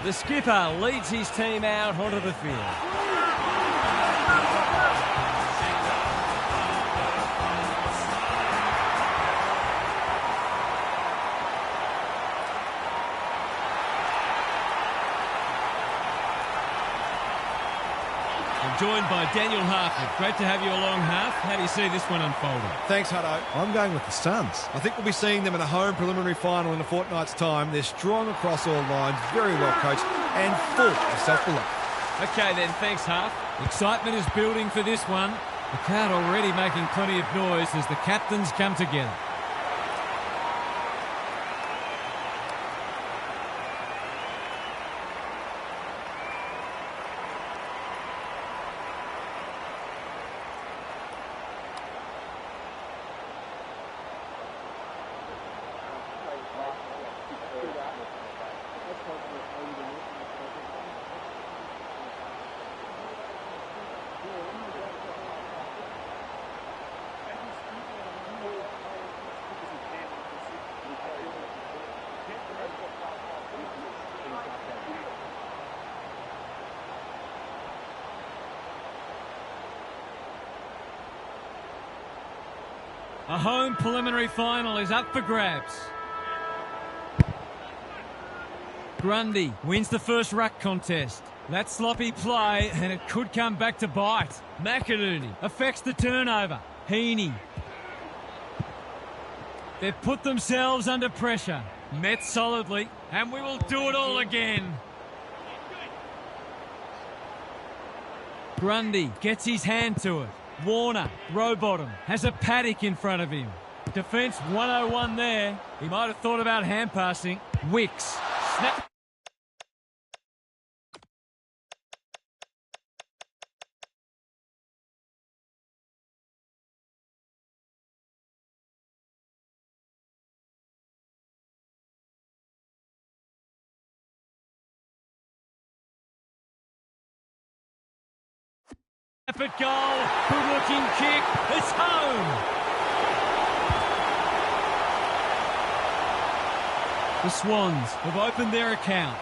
The skipper leads his team out onto the field. Joined by Daniel Harford. Great to have you along, Harf. How do you see this one unfolding? Thanks, Hutto. I'm going with the Suns. I think we'll be seeing them in a home preliminary final in a fortnight's time. They're strong across all lines, very well coached, and full of self-belief. Okay then, thanks, Harf. Excitement is building for this one. The crowd already making plenty of noise as the captains come together. A home preliminary final is up for grabs. Grundy wins the first ruck contest. That sloppy play, and it could come back to bite. McInerney affects the turnover. Heaney. They've put themselves under pressure. Met solidly, and we will do it all again. Grundy gets his hand to it. Warner, row bottom, has a paddock in front of him. Defence 101 there. He might have thought about hand passing. Wicks. Snap. Effort goal, good looking kick, it's home! The Swans have opened their account.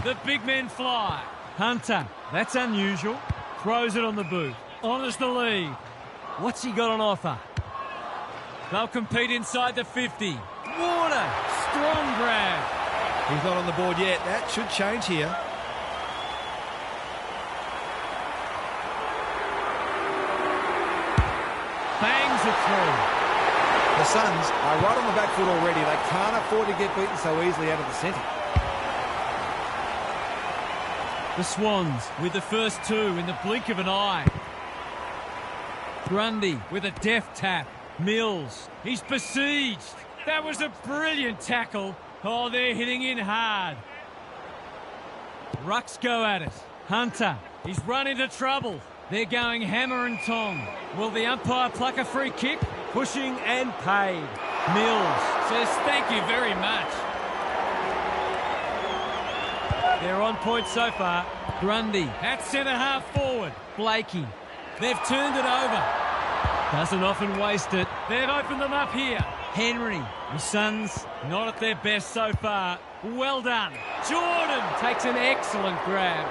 The big men fly. Hunter, that's unusual. Throws it on the boot. Honours the lead. What's he got on offer? They'll compete inside the 50. Warner, strong grab. He's not on the board yet. That should change here. Bangs it through. The Suns are right on the back foot already. They can't afford to get beaten so easily out of the centre. The Swans with the first two in the blink of an eye. Grundy with a deft tap. Mills, he's besieged. That was a brilliant tackle. Oh, they're hitting in hard. Rucks go at it. Hunter, he's run into trouble. They're going hammer and tong. Will the umpire pluck a free kick? Pushing and paid. Mills says thank you very much. They're on point so far. Grundy at centre-half forward. Blakey. They've turned it over. Doesn't often waste it. They've opened them up here. Henry. The Suns not at their best so far. Well done. Jordan takes an excellent grab.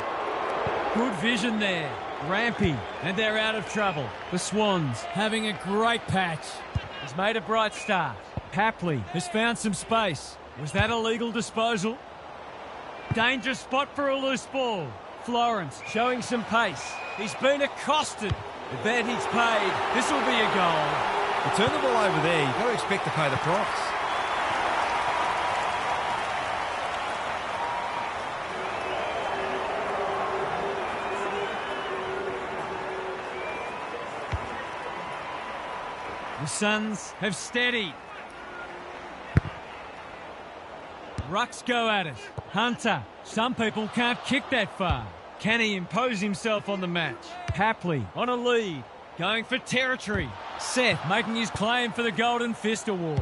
Good vision there. Rampy, and they're out of trouble. The Swans having a great patch. He's made a bright start. Papley has found some space. Was that a legal disposal? Danger spot for a loose ball. Florence showing some pace. He's been accosted. Advantage paid. This will be a goal. You turn the ball over there, you've got to expect to pay the price. The Suns have steadied. Rucks go at it. Hunter. Some people can't kick that far. Can he impose himself on the match? Papley on a lead. Going for territory. Seth making his claim for the Golden Fist Award.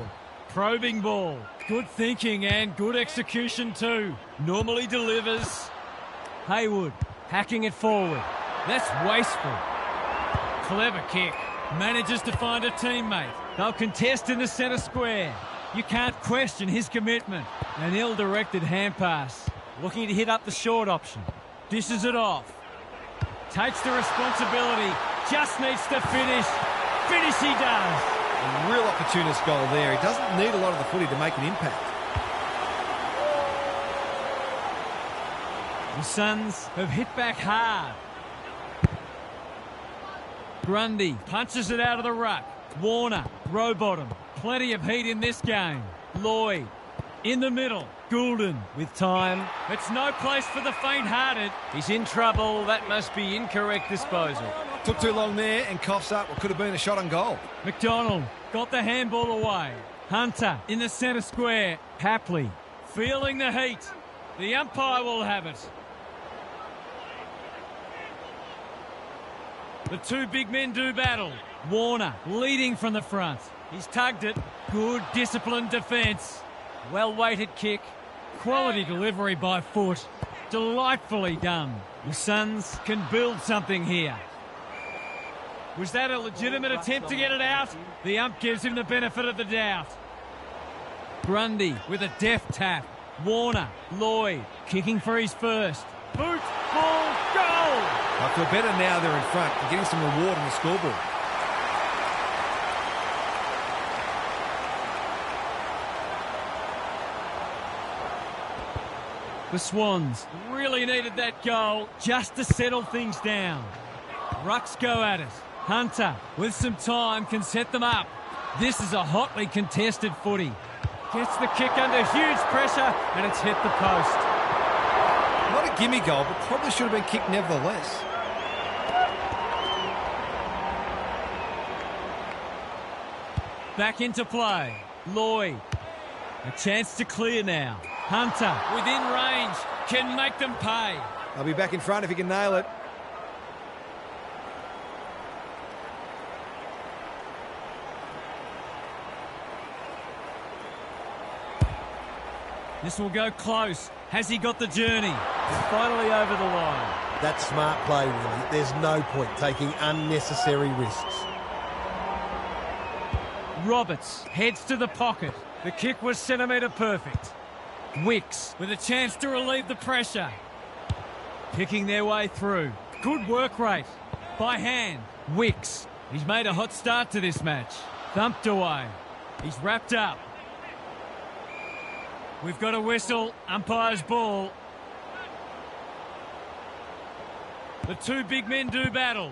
Probing ball. Good thinking and good execution too. Normally delivers. Haywood hacking it forward. That's wasteful. Clever kick. Manages to find a teammate. They'll contest in the centre square. You can't question his commitment. An ill-directed hand pass. Looking to hit up the short option. Dishes it off. Takes the responsibility. Just needs to finish. Finish he does. A real opportunist goal there. He doesn't need a lot of the footy to make an impact. The Suns have hit back hard. Grundy punches it out of the ruck. Warner, row bottom. Plenty of heat in this game. Lloyd in the middle. Goulden with time. It's no place for the faint-hearted. He's in trouble. That must be incorrect disposal. Took too long there and coughs up what could have been a shot on goal. McDonald got the handball away. Hunter in the centre square. Hapley feeling the heat. The umpire will have it. The two big men do battle. Warner leading from the front. He's tugged it. Good disciplined defence. Well-weighted kick. Quality delivery by foot. Delightfully done. The Suns can build something here. Was that a legitimate attempt to get it out? The ump gives him the benefit of the doubt. Grundy with a deft tap. Warner, Lloyd, kicking for his first. Boot, ball, goal! I feel better now they're in front and getting some reward on the scoreboard. The Swans really needed that goal just to settle things down. Rucks go at it. Hunter, with some time, can set them up. This is a hotly contested footy. Gets the kick under huge pressure, and it's hit the post. Not a gimme goal, but probably should have been kicked nevertheless. Back into play. Lloyd. A chance to clear now. Hunter, within range, can make them pay. I'll be back in front if he can nail it. This will go close. Has he got the journey? He's finally over the line. That's smart play, really. There's no point taking unnecessary risks. Roberts heads to the pocket. The kick was centimetre perfect. Wicks with a chance to relieve the pressure. Picking their way through. Good work rate. By hand. Wicks. He's made a hot start to this match. Thumped away. He's wrapped up. We've got a whistle. Umpire's ball. The two big men do battle.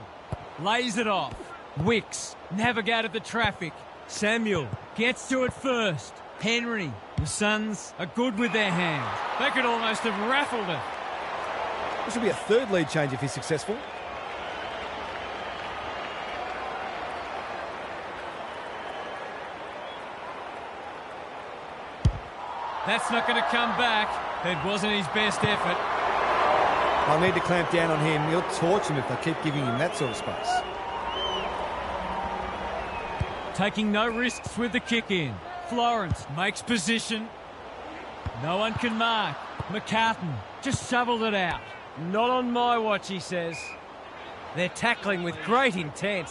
Lays it off. Wicks navigated the traffic. Samuel gets to it first. Henry. The Suns are good with their hands. They could almost have raffled it. This will be a third lead change if he's successful. That's not going to come back. It wasn't his best effort. I'll need to clamp down on him. He'll torch him if they keep giving him that sort of space. Taking no risks with the kick in. Florence makes position. No one can mark. McCartan just shoveled it out. Not on my watch, he says. They're tackling with great intent.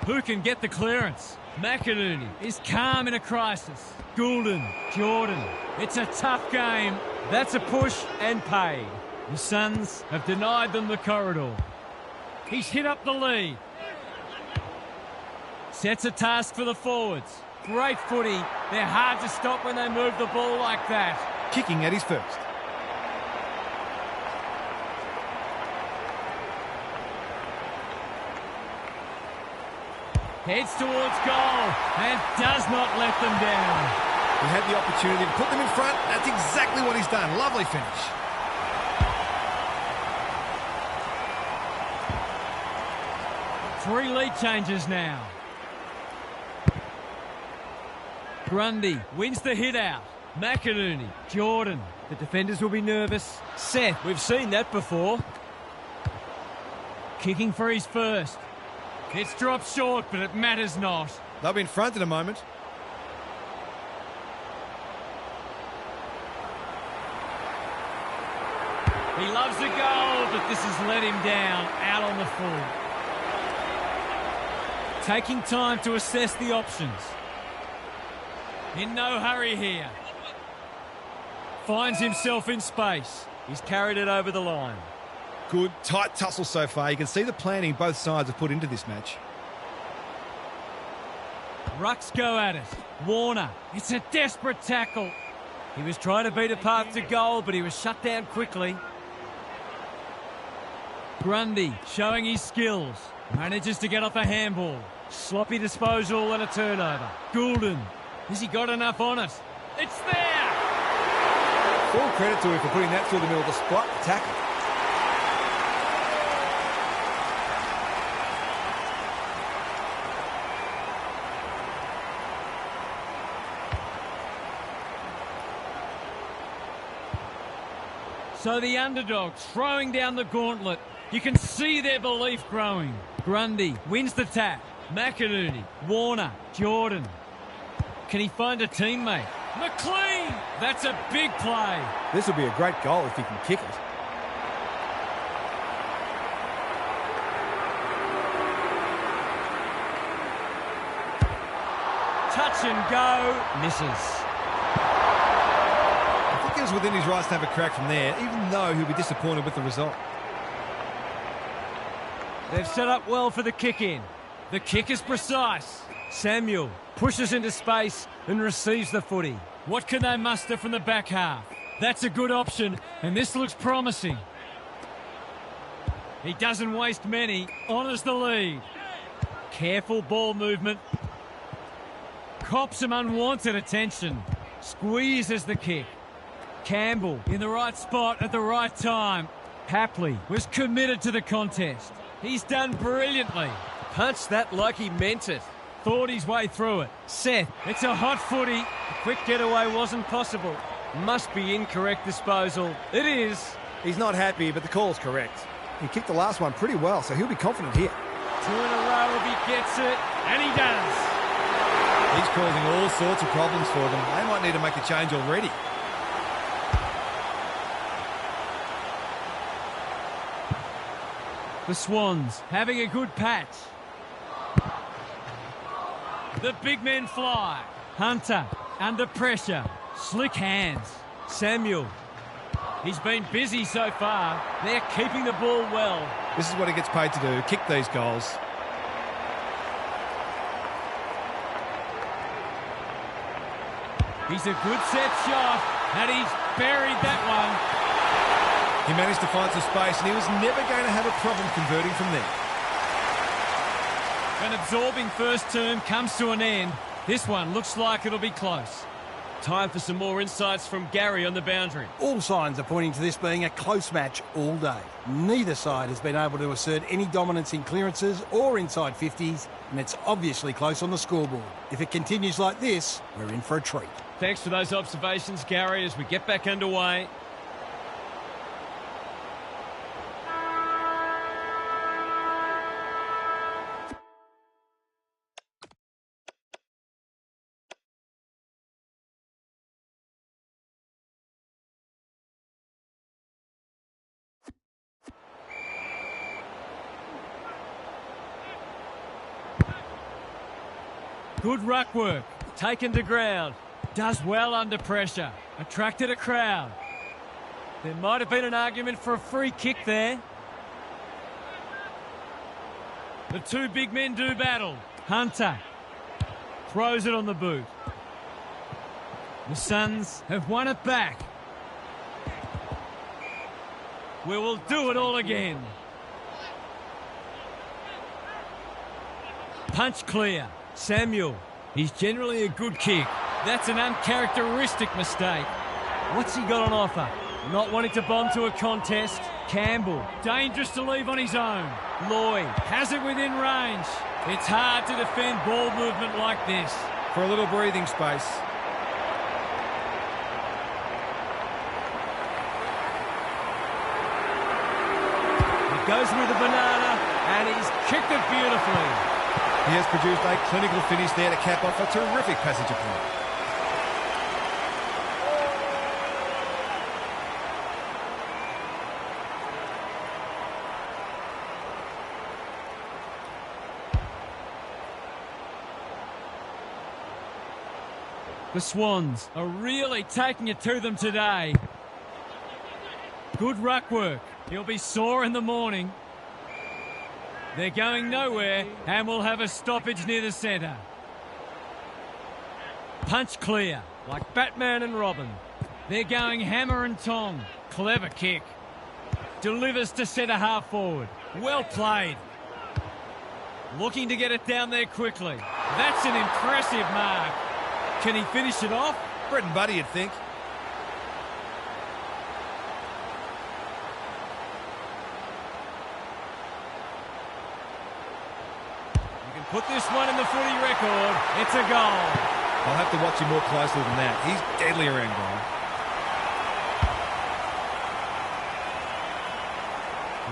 Who can get the clearance? McInerney is calm in a crisis. Goulden, Jordan. It's a tough game. That's a push and paid. The Suns have denied them the corridor. He's hit up the lead. Sets a task for the forwards. Great footy. They're hard to stop when they move the ball like that. Kicking at his first. Heads towards goal and does not let them down. He had the opportunity to put them in front. That's exactly what he's done. Lovely finish. Three lead changes now. Grundy wins the hit out. McInerney, Jordan. The defenders will be nervous. Seth, we've seen that before. Kicking for his first. It's dropped short, but it matters not. They'll be in front in a moment. He loves the goal, but this has let him down, out on the full. Taking time to assess the options. In no hurry here. Finds himself in space. He's carried it over the line. Good, tight tussle so far. You can see the planning both sides have put into this match. Rucks go at it. Warner, it's a desperate tackle. He was trying to beat a path to goal, but he was shut down quickly. Grundy showing his skills. Manages to get off a handball. Sloppy disposal and a turnover. Goulden, has he got enough on it? It's there! Full credit to him for putting that through the middle despite the tackle. So the underdog throwing down the gauntlet. You can see their belief growing. Grundy wins the tap. McInerney, Warner, Jordan. Can he find a teammate? McLean! That's a big play. This will be a great goal if he can kick it. Touch and go. Misses. I think he was within his rights to have a crack from there, even though he'll be disappointed with the result. They've set up well for the kick-in. The kick is precise. Samuel pushes into space and receives the footy. What can they muster from the back half? That's a good option, and this looks promising. He doesn't waste many, honours the lead. Careful ball movement. Cops some unwanted attention. Squeezes the kick. Campbell in the right spot at the right time. Hapley was committed to the contest. He's done brilliantly. Punched that like he meant it. Thought his way through it. Seth, it's a hot footy. A quick getaway wasn't possible. Must be incorrect disposal. It is. He's not happy, but the call's correct. He kicked the last one pretty well, so he'll be confident here. 2 in a row if he gets it, and he does. He's causing all sorts of problems for them. They might need to make a change already. The Swans having a good patch. The big men fly. Hunter under pressure. Slick hands. Samuel. He's been busy so far. They're keeping the ball well. This is what he gets paid to do, kick these goals. He's a good set shot, and he's buried that one. He managed to find some space, and he was never going to have a problem converting from there. An absorbing first term comes to an end. This one looks like it'll be close. Time for some more insights from Gary on the boundary. All signs are pointing to this being a close match all day. Neither side has been able to assert any dominance in clearances or inside 50s, and it's obviously close on the scoreboard. If it continues like this, we're in for a treat. Thanks for those observations, Gary, as we get back underway. Good ruck work. Taken to ground. Does well under pressure. Attracted a crowd. There might have been an argument for a free kick there. The two big men do battle. Hunter throws it on the boot. The Suns have won it back. We will do it all again. Punch clear. Samuel. He's generally a good kick. That's an uncharacteristic mistake. What's he got on offer? Not wanting to bomb to a contest. Campbell. Dangerous to leave on his own. Lloyd has it within range. It's hard to defend ball movement like this. For a little breathing space. He goes with the banana. And he's kicked it beautifully. He has produced a clinical finish there to cap off a terrific passage of play. The Swans are really taking it to them today. Good ruck work. He'll be sore in the morning. They're going nowhere and will have a stoppage near the centre. Punch clear, like Batman and Robin. They're going hammer and tong. Clever kick. Delivers to centre half forward. Well played. Looking to get it down there quickly. That's an impressive mark. Can he finish it off? Bread and butter, you'd think. You can put this one in the footy record. It's a goal. I'll have to watch him more closely than that. He's deadly around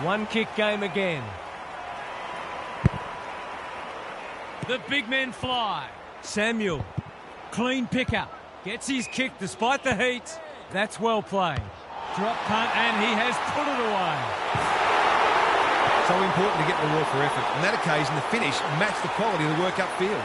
goal. One kick game again. The big men fly. Samuel. Clean pickup. Gets his kick despite the heat. That's well played. Drop punt and he has put it away. So important to get reward for effort. On that occasion, the finish matched the quality of the work upfield.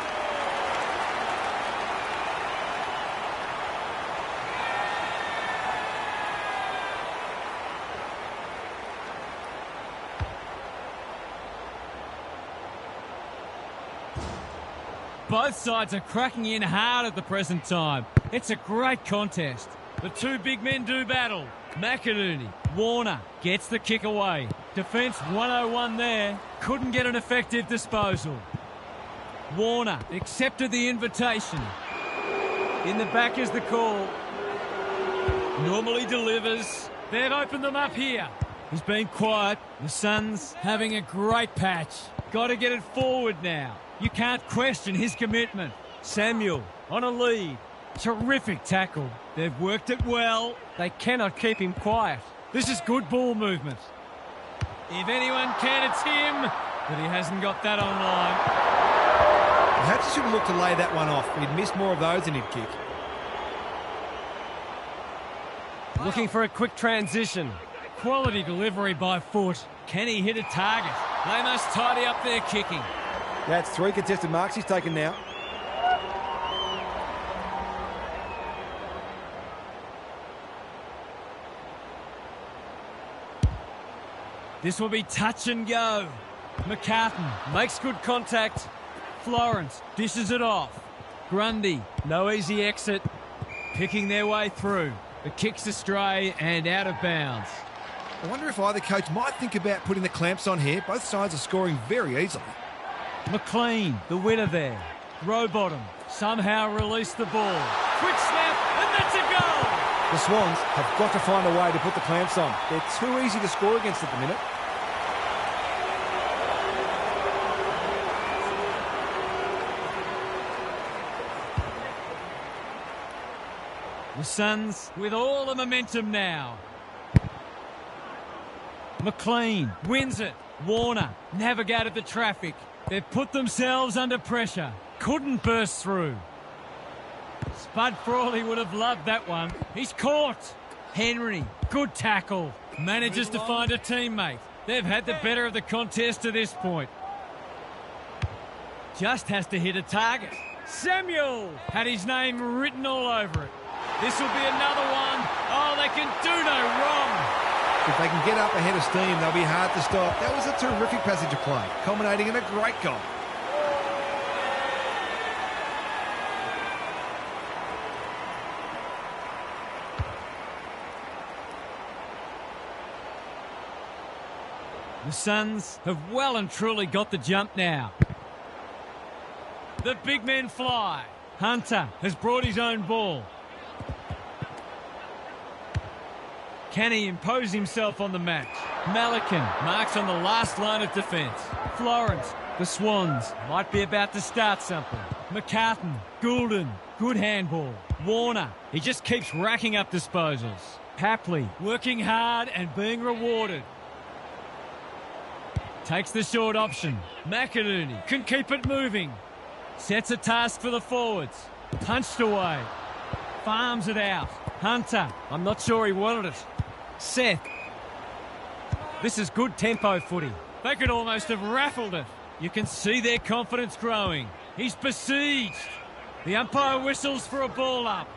Both sides are cracking in hard at the present time. It's a great contest. The two big men do battle. McInerney, Warner gets the kick away. Defence 101 there. Couldn't get an effective disposal. Warner accepted the invitation. In the back is the call. Normally delivers. They've opened them up here. He's been quiet. The Suns having a great patch. Got to get it forward now. You can't question his commitment. Samuel on a lead. Terrific tackle. They've worked it well. They cannot keep him quiet. This is good ball movement. If anyone can, it's him. But he hasn't got that online. Perhaps he should look to lay that one off. He'd miss more of those than he'd kick. Looking for a quick transition. Quality delivery by foot. Can he hit a target? They must tidy up their kicking. That's 3 contested marks he's taken now. This will be touch and go. McCartan makes good contact. Florence dishes it off. Grundy, no easy exit. Picking their way through. The kick's astray and out of bounds. I wonder if either coach might think about putting the clamps on here. Both sides are scoring very easily. McLean, the winner there. Rowbottom somehow released the ball. Quick snap, and that's a goal! The Swans have got to find a way to put the clamps on. They're too easy to score against at the minute. The Suns with all the momentum now. McLean wins it. Warner navigated the traffic. They've put themselves under pressure. Couldn't burst through. Spud Frawley would have loved that one. He's caught. Henry, good tackle. Manages to find a teammate. They've had the better of the contest to this point. Just has to hit a target. Samuel had his name written all over it. This will be another one. Oh, they can do no wrong. If they can get up ahead of steam, they'll be hard to stop. That was a terrific passage of play, culminating in a great goal. The Suns have well and truly got the jump now. The big men fly. Hunter has brought his own ball. Can he impose himself on the match? Malikan marks on the last line of defence. Florence, the Swans, might be about to start something. McCartan, Goulden, good handball. Warner, he just keeps racking up disposals. Papley, working hard and being rewarded. Takes the short option. McInerney can keep it moving. Sets a task for the forwards. Punched away. Farms it out. Hunter. I'm not sure he wanted it. Seth. This is good tempo footy. They could almost have raffled it. You can see their confidence growing. He's besieged. The umpire whistles for a ball up.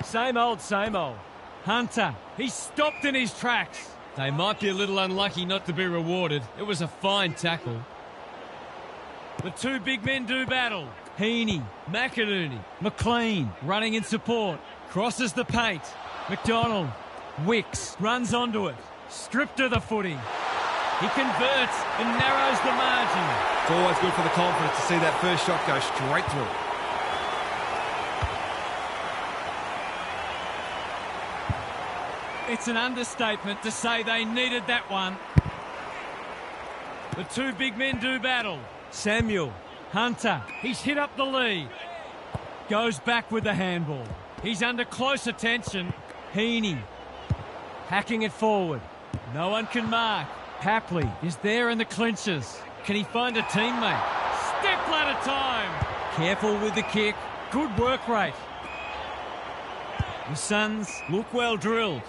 Same old, same old. Hunter. He's stopped in his tracks. They might be a little unlucky not to be rewarded. It was a fine tackle. The two big men do battle. Heaney, McInerney, McLean running in support. Crosses the paint. McDonald. Wicks runs onto it. Stripped of the footy. He converts and narrows the margin. It's always good for the confidence to see that first shot go straight through. It's an understatement to say they needed that one. The two big men do battle. Samuel, Hunter, he's hit up the lead. Goes back with the handball. He's under close attention. Heaney, hacking it forward. No one can mark. Hapley is there in the clinches. Can he find a teammate? Step ladder time. Careful with the kick. Good work rate. The Suns look well drilled.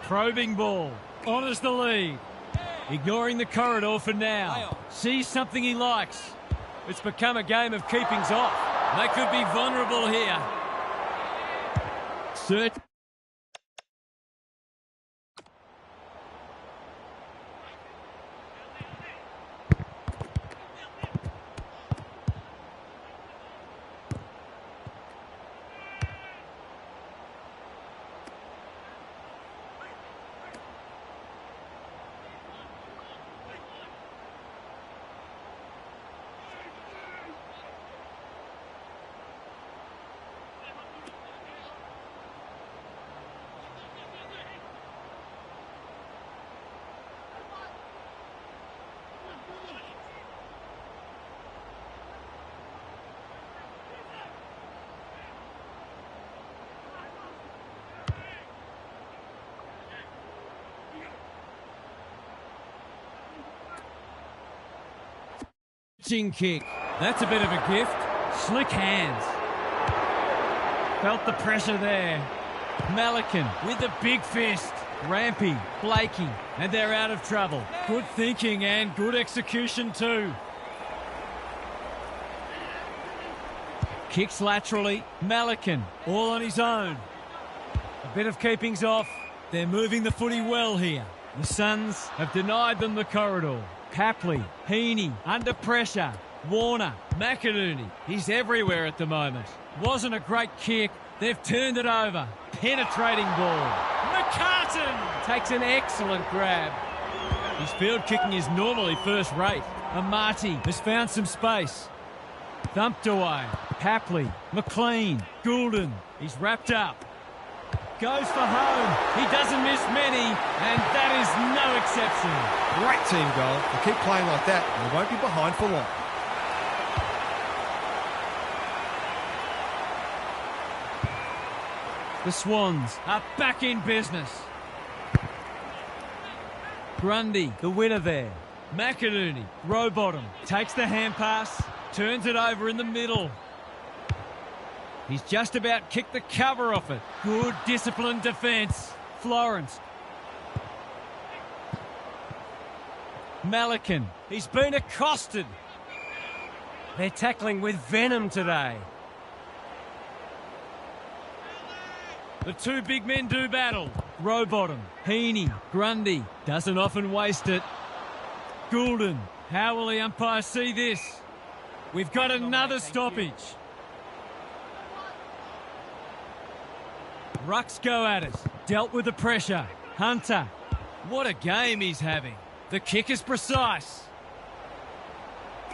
Probing ball. Honours the lead. Ignoring the corridor for now. Sees something he likes. It's become a game of keepings off. They could be vulnerable here. Search. Kick. That's a bit of a gift. Slick hands. Felt the pressure there. Malikan with the big fist. Rampy, Blakey, and they're out of trouble. Good thinking and good execution too. Kicks laterally. Malikan, all on his own. A bit of keepings off. They're moving the footy well here. The Suns have denied them the corridor. Hapley, Heaney, under pressure. Warner, McInerney, he's everywhere at the moment. Wasn't a great kick. They've turned it over. Penetrating ball. McCartan takes an excellent grab. His field kicking is normally first rate. Amati has found some space. Thumped away. Hapley, McLean, Goulden. He's wrapped up. Goes for home. He doesn't miss many, and that is no exception. Great team goal. They keep playing like that, and they won't be behind for long. The Swans are back in business. Grundy, the winner there. McInerney, row bottom, takes the hand pass, turns it over in the middle. He's just about kicked the cover off it. Good disciplined defence. Florence. Malikan. He's been accosted. They're tackling with venom today. The two big men do battle. Rowbottom, Heaney, Grundy. Doesn't often waste it. Goulden. How will the umpire see this? We've got another stoppage. Rucks go at it. Dealt with the pressure. Hunter. What a game he's having. The kick is precise.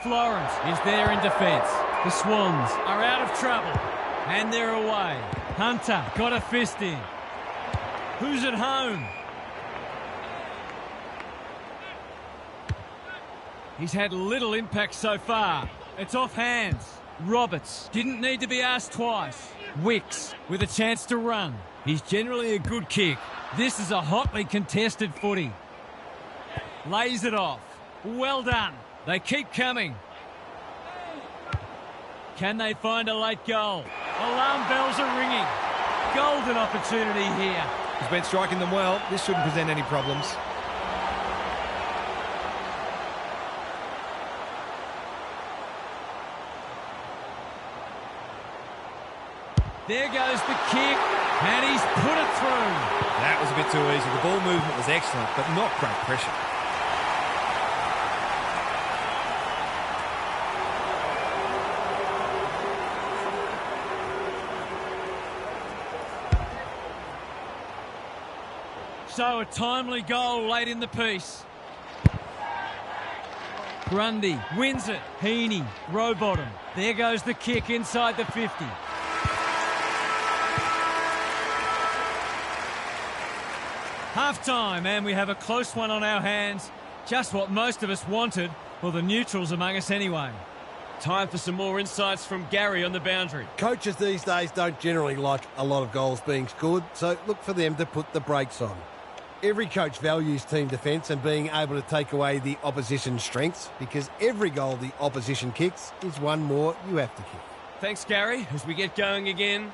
Florence is there in defence. The Swans are out of trouble. And they're away. Hunter got a fist in. Who's at home? He's had little impact so far. It's off hands. Roberts didn't need to be asked twice. Wicks with a chance to run. He's generally a good kick. This is a hotly contested footy. Lays it off. Well done. They keep coming. Can they find a late goal? Alarm bells are ringing. Golden opportunity here. He's been striking them well. This shouldn't present any problems. There goes the kick, and he's put it through. That was a bit too easy. The ball movement was excellent, but not great pressure. So a timely goal late in the piece. Grundy wins it. Heaney, row bottom. There goes the kick inside the 50. Half-time, and we have a close one on our hands. Just what most of us wanted, or the neutrals among us anyway. Time for some more insights from Gary on the boundary. Coaches these days don't generally like a lot of goals being scored, so look for them to put the brakes on. Every coach values team defence and being able to take away the opposition's strengths, because every goal the opposition kicks is one more you have to kick. Thanks, Gary, as we get going again.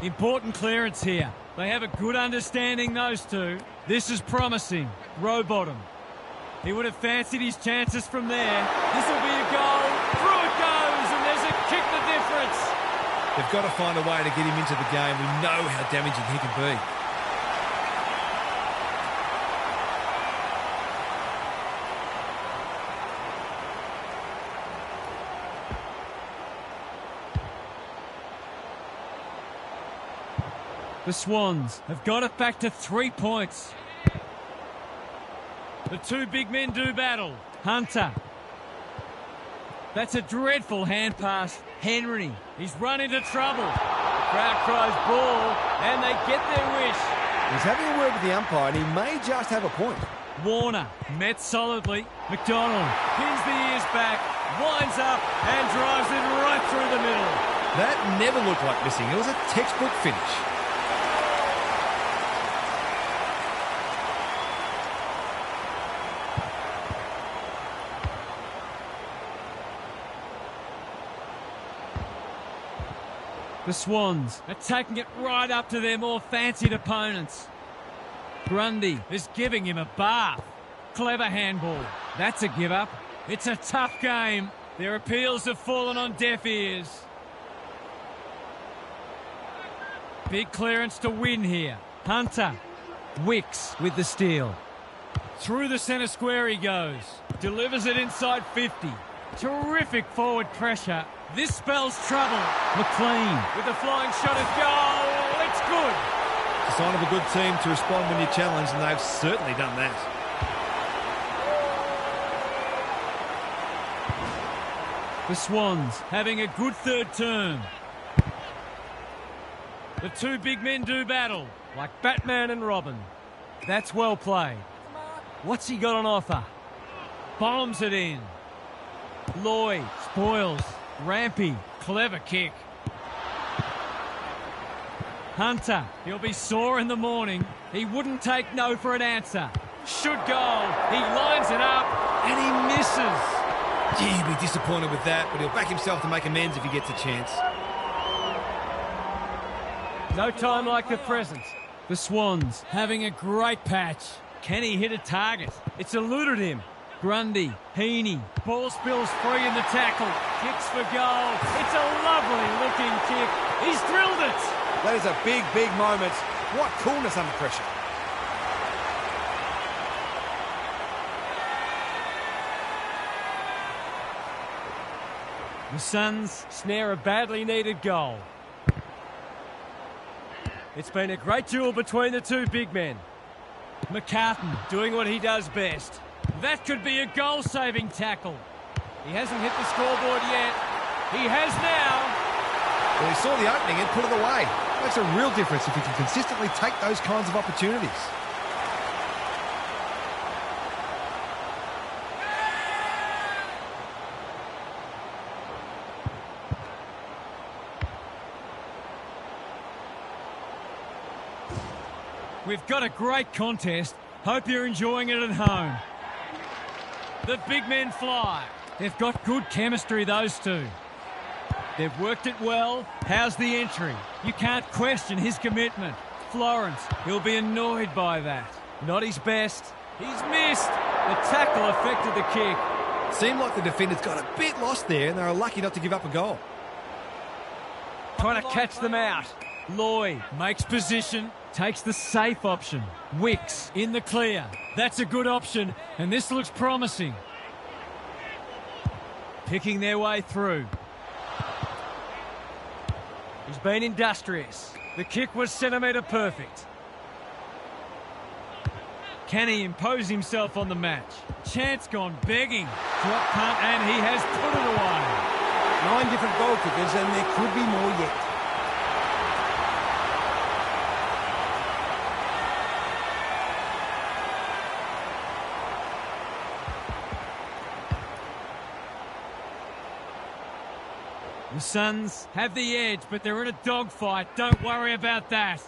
Important clearance here. They have a good understanding, those two. This is promising. Row bottom. He would have fancied his chances from there. This will be a goal. Through it goes, and there's a kick the difference. They've got to find a way to get him into the game. We know how damaging he can be. The Swans have got it back to 3 points. The two big men do battle. Hunter. That's a dreadful hand pass. Henry. He's run into trouble. The crowd cries ball, and they get their wish. He's having a word with the umpire, and he may just have a point. Warner met solidly. McDonald pins the ears back, winds up, and drives it right through the middle. That never looked like missing. It was a textbook finish. The Swans are taking it right up to their more fancied opponents. Grundy is giving him a bath. Clever handball. That's a give up. It's a tough game. Their appeals have fallen on deaf ears. Big clearance to win here. Hunter. Wicks with the steal. Through the centre square he goes. Delivers it inside 50. Terrific forward pressure. This spells trouble. McLean with a flying shot at goal. It's good. It's a sign of a good team to respond when you're challenged, and they've certainly done that. The Swans having a good third term. The two big men do battle, like Batman and Robin. That's well played. What's he got on offer? Bombs it in. Lloyd spoils. Rampy, clever kick. Hunter, he'll be sore in the morning. He wouldn't take no for an answer. Should go. He lines it up, and he misses. Gee, he'll be disappointed with that, but he'll back himself to make amends if he gets a chance. No time like the present. The Swans having a great patch. Can he hit a target? It's eluded him. Grundy, Heaney, ball spills free in the tackle, kicks for goal. It's a lovely looking kick. He's drilled it. That is a big, big moment. What coolness under pressure. The Suns snare a badly needed goal. It's been a great duel between the two big men. McCartan doing what he does best. That could be a goal-saving tackle. He hasn't hit the scoreboard yet. He has now. Well, he saw the opening and put it away. Makes a real difference if he can consistently take those kinds of opportunities. We've got a great contest. Hope you're enjoying it at home. The big men fly. They've got good chemistry, those two. They've worked it well. How's the entry? You can't question his commitment. Florence, he'll be annoyed by that. Not his best. He's missed. The tackle affected the kick. Seemed like the defenders got a bit lost there and they were lucky not to give up a goal. Trying to catch them out. Lloyd makes position, takes the safe option. Wicks in the clear. That's a good option, and this looks promising. Picking their way through. He's been industrious. The kick was centimetre perfect. Can he impose himself on the match? Chance gone begging. Drop punt, and he has put it away. 9 different goal kickers, and there could be more yet. The Suns have the edge, but they're in a dogfight. Don't worry about that.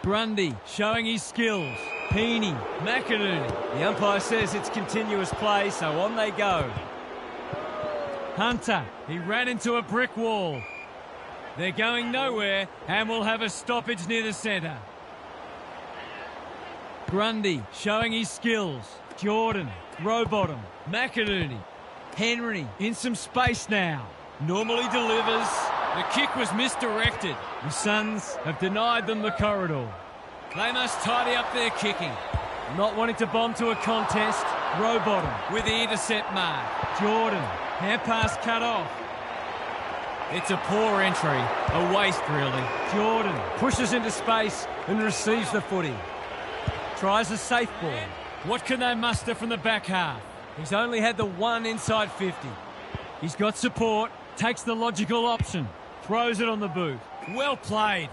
Grundy showing his skills. Heaney, McInerney. The umpire says it's continuous play, so on they go. Hunter, he ran into a brick wall. They're going nowhere, and we'll have a stoppage near the centre. Grundy showing his skills. Jordan, Rowbottom, McInerney. Henry in some space now. Normally delivers. The kick was misdirected. The Suns have denied them the corridor. They must tidy up their kicking. Not wanting to bomb to a contest. Rowbottom with the intercept mark. Jordan, hand pass cut off. It's a poor entry. A waste, really. Jordan pushes into space and receives the footy. Tries a safe ball. What can they muster from the back half? He's only had the one inside 50. He's got support. Takes the logical option. Throws it on the boot. Well played.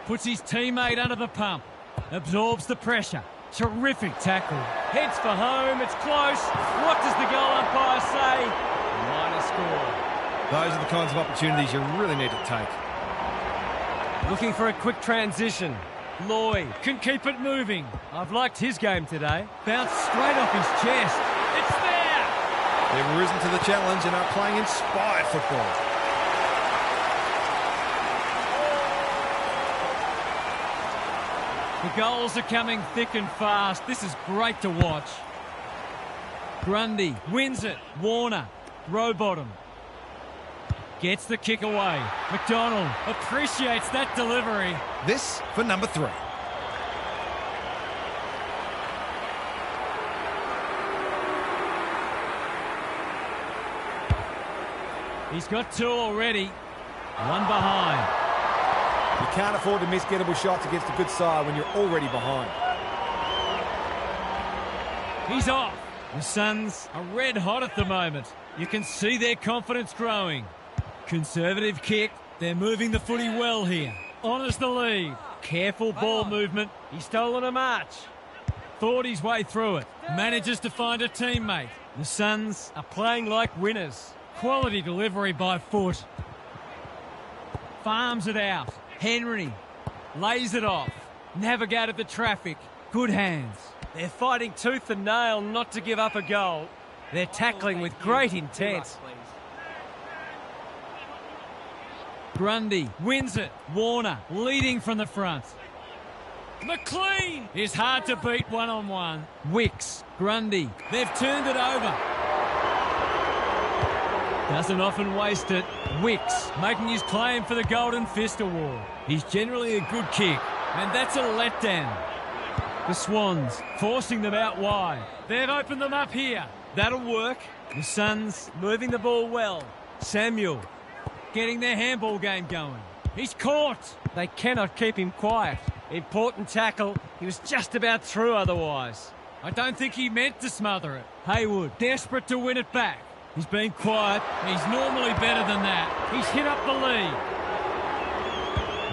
Puts his teammate under the pump. Absorbs the pressure. Terrific tackle. Heads for home. It's close. What does the goal umpire say? Minor score. Those are the kinds of opportunities you really need to take. Looking for a quick transition. Lloyd can keep it moving. I've liked his game today. Bounced straight off his chest. It's there. They've risen to the challenge and are playing inspired football. The goals are coming thick and fast. This is great to watch. Grundy wins it. Warner, Rowbottom. Gets the kick away. McDonald appreciates that delivery. This for number 3. He's got 2 already. 1 behind. You can't afford to miss gettable shots against a good side when you're already behind. He's off. The Suns are red hot at the moment. You can see their confidence growing. Conservative kick. They're moving the footy well here. Honours the lead. Careful ball movement. He's stolen a march. Thought his way through it. Manages to find a teammate. The Suns are playing like winners. Quality delivery by foot. Farms it out. Henry lays it off. Navigated the traffic. Good hands. They're fighting tooth and nail not to give up a goal. They're tackling with great intent. Grundy wins it. Warner leading from the front. McLean is hard to beat one-on-one. Wicks, Grundy, they've turned it over. Doesn't often waste it. Wicks making his claim for the Golden Fist Award. He's generally a good kick, and that's a letdown. The Swans forcing them out wide. They've opened them up here. That'll work. The Suns moving the ball well. Samuel getting their handball game going. He's caught. They cannot keep him quiet. Important tackle. He was just about through otherwise. I don't think he meant to smother it. Haywood, desperate to win it back. He's been quiet. He's normally better than that. He's hit up the lead.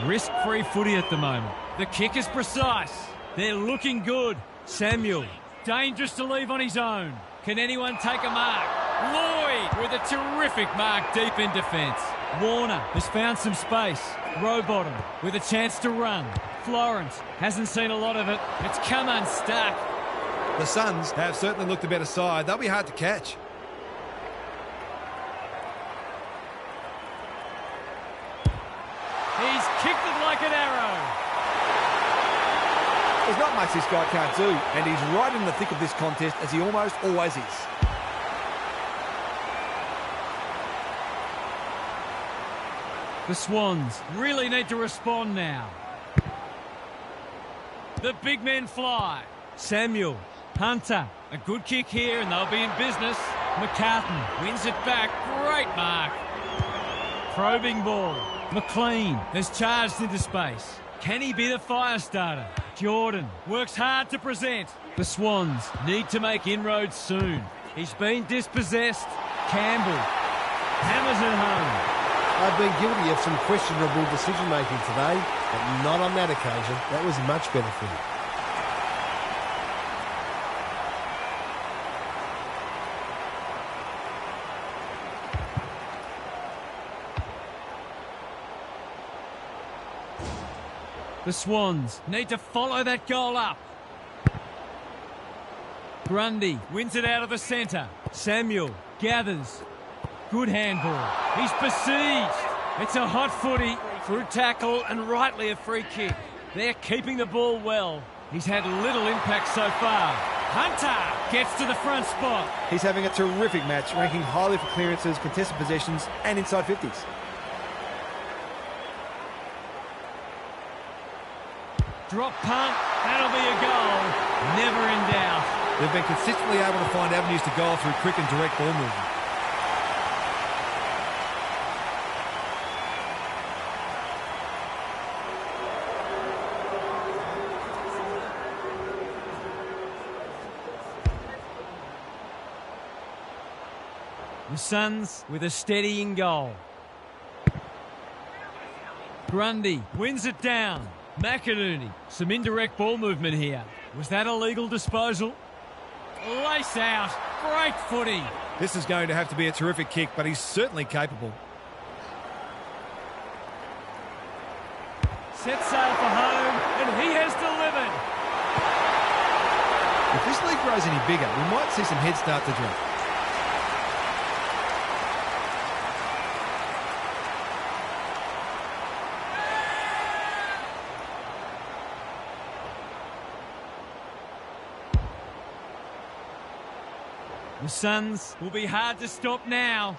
Risk-free footy at the moment. The kick is precise. They're looking good. Samuel, dangerous to leave on his own. Can anyone take a mark? Lloyd with a terrific mark deep in defence. Warner has found some space. Rowbottom with a chance to run. Florence hasn't seen a lot of it. It's come unstuck. The Suns have certainly looked a better side. They'll be hard to catch. He's kicked it like an arrow. There's not much this guy can't do, and he's right in the thick of this contest, as he almost always is. The Swans really need to respond now. The big men fly. Samuel, Hunter, a good kick here and they'll be in business. McCartan wins it back. Great mark. Probing ball. McLean has charged into space. Can he be the fire starter? Jordan works hard to present. The Swans need to make inroads soon. He's been dispossessed. Campbell hammers it home. I've been guilty of some questionable decision-making today, but not on that occasion. That was much better for me. The Swans need to follow that goal up. Grundy wins it out of the centre. Samuel gathers. Good handball. He's besieged. It's a hot footy. Through tackle and rightly a free kick. They're keeping the ball well. He's had little impact so far. Hunter gets to the front spot. He's having a terrific match, ranking highly for clearances, contested possessions and inside 50s. Drop punt. That'll be a goal. Never in doubt. They've been consistently able to find avenues to goal through quick and direct ball movement. The Suns with a steadying goal. Grundy wins it down. McInerney, some indirect ball movement here. Was that a legal disposal? Lace out. Great footy. This is going to have to be a terrific kick, but he's certainly capable. Set sail for home, and he has delivered. If this league grows any bigger, we might see some heads start to drop. The Suns will be hard to stop now.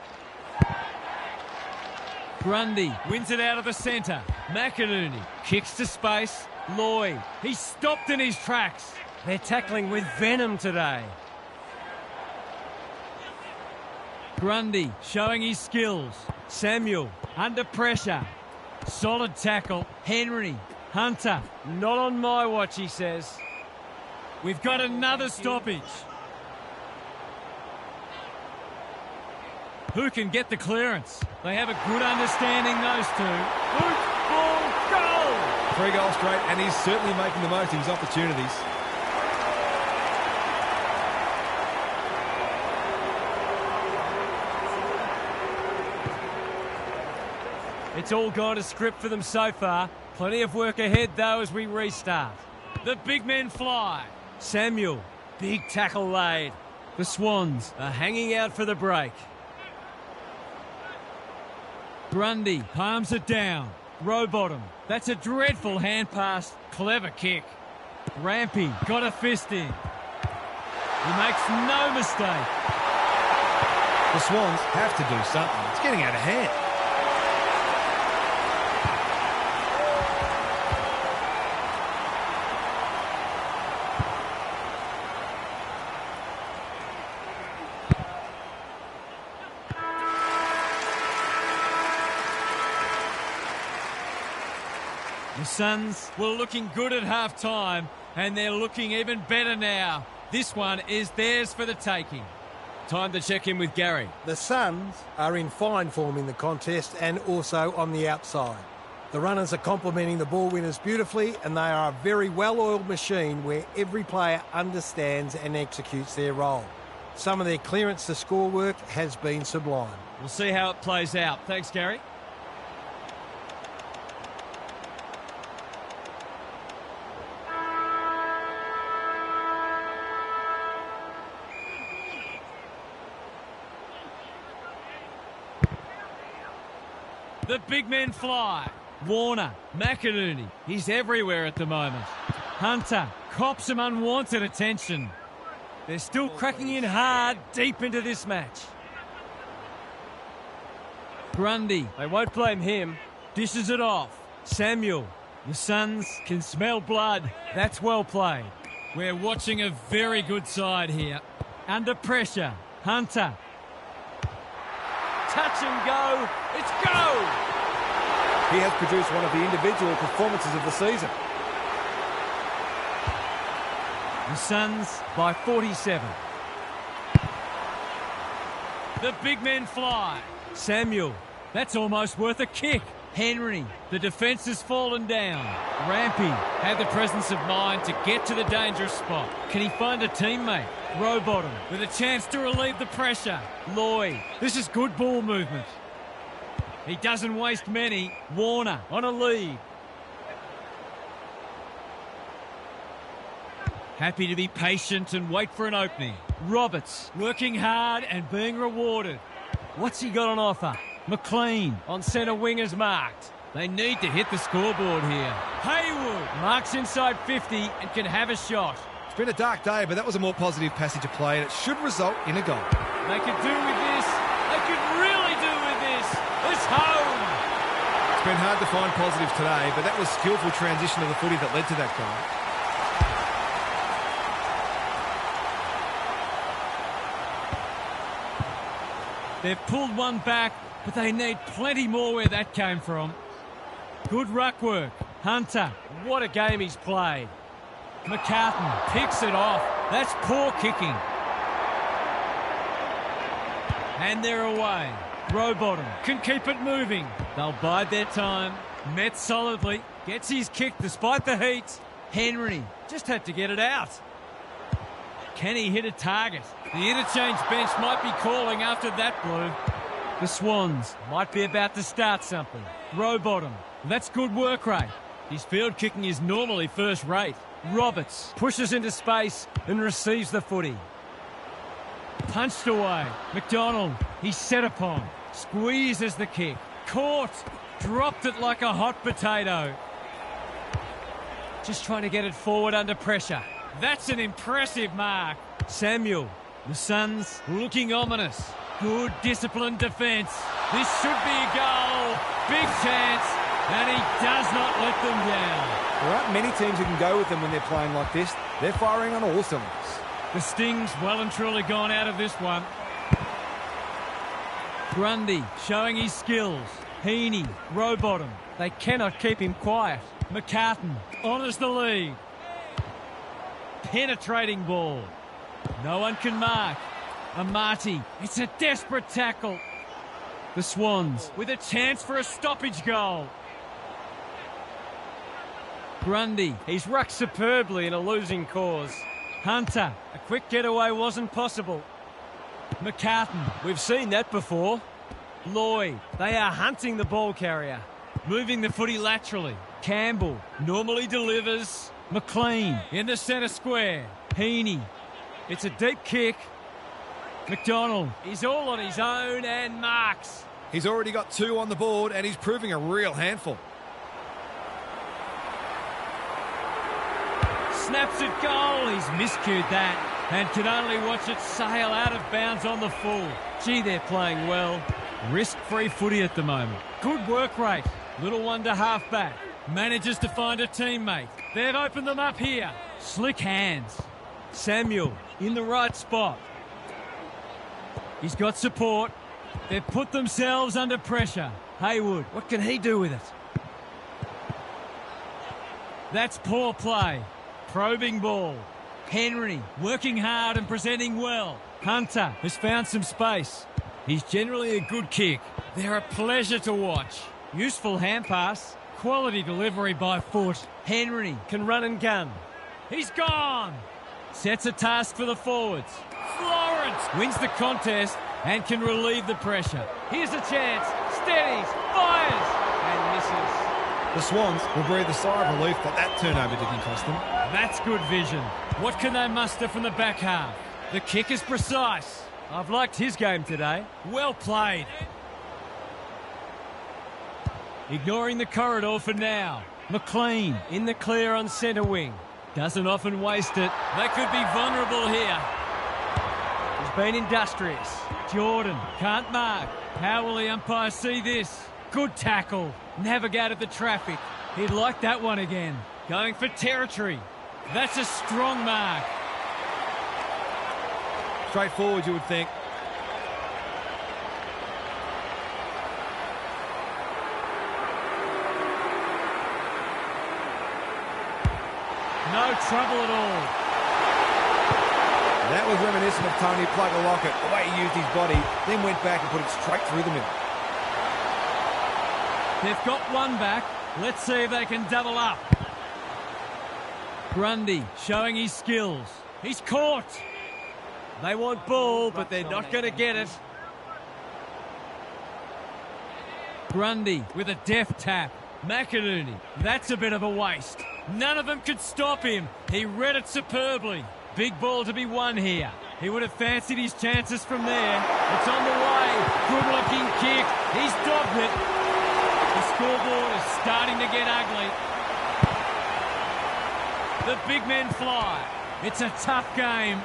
Grundy wins it out of the centre. McInerney kicks to space. Lloyd, he's stopped in his tracks. They're tackling with venom today. Grundy showing his skills. Samuel under pressure. Solid tackle. Henry. Hunter. Not on my watch, he says. We've got another stoppage. Who can get the clearance? They have a good understanding, those two. Boot, ball, goal! 3 goals straight, and he's certainly making the most of his opportunities. It's all gone to script for them so far. Plenty of work ahead, though, as we restart. The big men fly. Samuel, big tackle laid. The Swans are hanging out for the break. Grundy palms it down. Rowbottom. That's a dreadful hand pass. Clever kick. Rampy got a fist in. He makes no mistake. The Swans have to do something. It's getting out of hand. The Suns were looking good at half-time, and they're looking even better now. This one is theirs for the taking. Time to check in with Gary. The Suns are in fine form in the contest and also on the outside. The runners are complementing the ball winners beautifully, and they are a very well-oiled machine where every player understands and executes their role. Some of their clearance to score work has been sublime. We'll see how it plays out. Thanks, Gary. The big men fly. Warner, McInerney, he's everywhere at the moment. Hunter cops some unwanted attention. They're still cracking in hard deep into this match. Grundy, they won't blame him. Dishes it off. Samuel, the Suns can smell blood. That's well played. We're watching a very good side here. Under pressure, Hunter. Touch and go. It's go! He has produced one of the individual performances of the season. The Suns by 47. The big men fly. Samuel, that's almost worth a kick. Henry, the defence has fallen down. Rampy had the presence of mind to get to the dangerous spot. Can he find a teammate? Rowbottom with a chance to relieve the pressure. Lloyd, this is good ball movement. He doesn't waste many. Warner on a lead. Happy to be patient and wait for an opening. Roberts working hard and being rewarded. What's he got on offer? McLean on centre wing is marked. They need to hit the scoreboard here. Haywood marks inside 50 and can have a shot. It's been a dark day, but that was a more positive passage of play, and it should result in a goal. They could do with this. They could really do with this. It's home. It's been hard to find positives today, but that was skillful transition of the footy that led to that goal. They've pulled one back, but they need plenty more where that came from. Good ruck work. Hunter, what a game he's played. McCartan picks it off. That's poor kicking. And they're away. Rowbottom can keep it moving. They'll bide their time. Met solidly. Gets his kick despite the heat. Henry just had to get it out. Can he hit a target? The interchange bench might be calling after that blue. The Swans might be about to start something. Rowbottom, that's good work rate. His field kicking is normally first rate. Roberts pushes into space and receives the footy. Punched away. McDonald, he's set upon. Squeezes the kick. Caught. Dropped it like a hot potato. Just trying to get it forward under pressure. That's an impressive mark. Samuel, the Suns looking ominous. Good disciplined defence. This should be a goal. Big chance. And he does not let them down. There aren't many teams who can go with them when they're playing like this. They're firing on all cylinders. The Sting's well and truly gone out of this one. Grundy showing his skills. Heaney, Rowbottom. They cannot keep him quiet. McCartan honours the lead. Penetrating ball. No one can mark. Amati, it's a desperate tackle. The Swans with a chance for a stoppage goal. Grundy, he's rucked superbly in a losing cause. Hunter, a quick getaway wasn't possible. McCartan, we've seen that before. Lloyd, they are hunting the ball carrier. Moving the footy laterally. Campbell normally delivers. McLean in the centre square. Heaney, it's a deep kick. McDonald, he's all on his own and marks. He's already got 2 on the board, and he's proving a real handful. Snaps it goal. He's miscued that and can only watch it sail out of bounds on the full. Gee, they're playing well. Risk-free footy at the moment. Good work rate. Little one to half-back. Manages to find a teammate. They've opened them up here. Slick hands. Samuel in the right spot. He's got support. They've put themselves under pressure. Haywood, what can he do with it? That's poor play. Probing ball. Henry working hard and presenting well. Hunter has found some space. He's generally a good kick. They're a pleasure to watch. Useful hand pass. Quality delivery by foot. Henry can run and gun. He's gone. Sets a task for the forwards. Florence wins the contest and can relieve the pressure. Here's a chance. Steadies. Fires. And misses. The Swans will breathe a sigh of relief that turnover didn't cost them. That's good vision. What can they muster from the back half? The kick is precise. I've liked his game today. Well played. Ignoring the corridor for now. McLean in the clear on centre wing. Doesn't often waste it. They could be vulnerable here. He's been industrious. Jordan can't mark. How will the umpire see this? Good tackle. Navigated the traffic. He'd like that one again. Going for territory. That's a strong mark. Straightforward, you would think. No trouble at all. That was reminiscent of Tony Plugger-Lockett, the way he used his body, then went back and put it straight through the middle. They've got one back. Let's see if they can double up. Grundy showing his skills. He's caught. They want ball, but they're not going to get it. Grundy with a deft tap. McInerney, that's a bit of a waste. None of them could stop him. He read it superbly. Big ball to be won here. He would have fancied his chances from there. It's on the way. Good-looking kick. He's dogged it. The scoreboard is starting to get ugly. The big men fly. It's a tough game.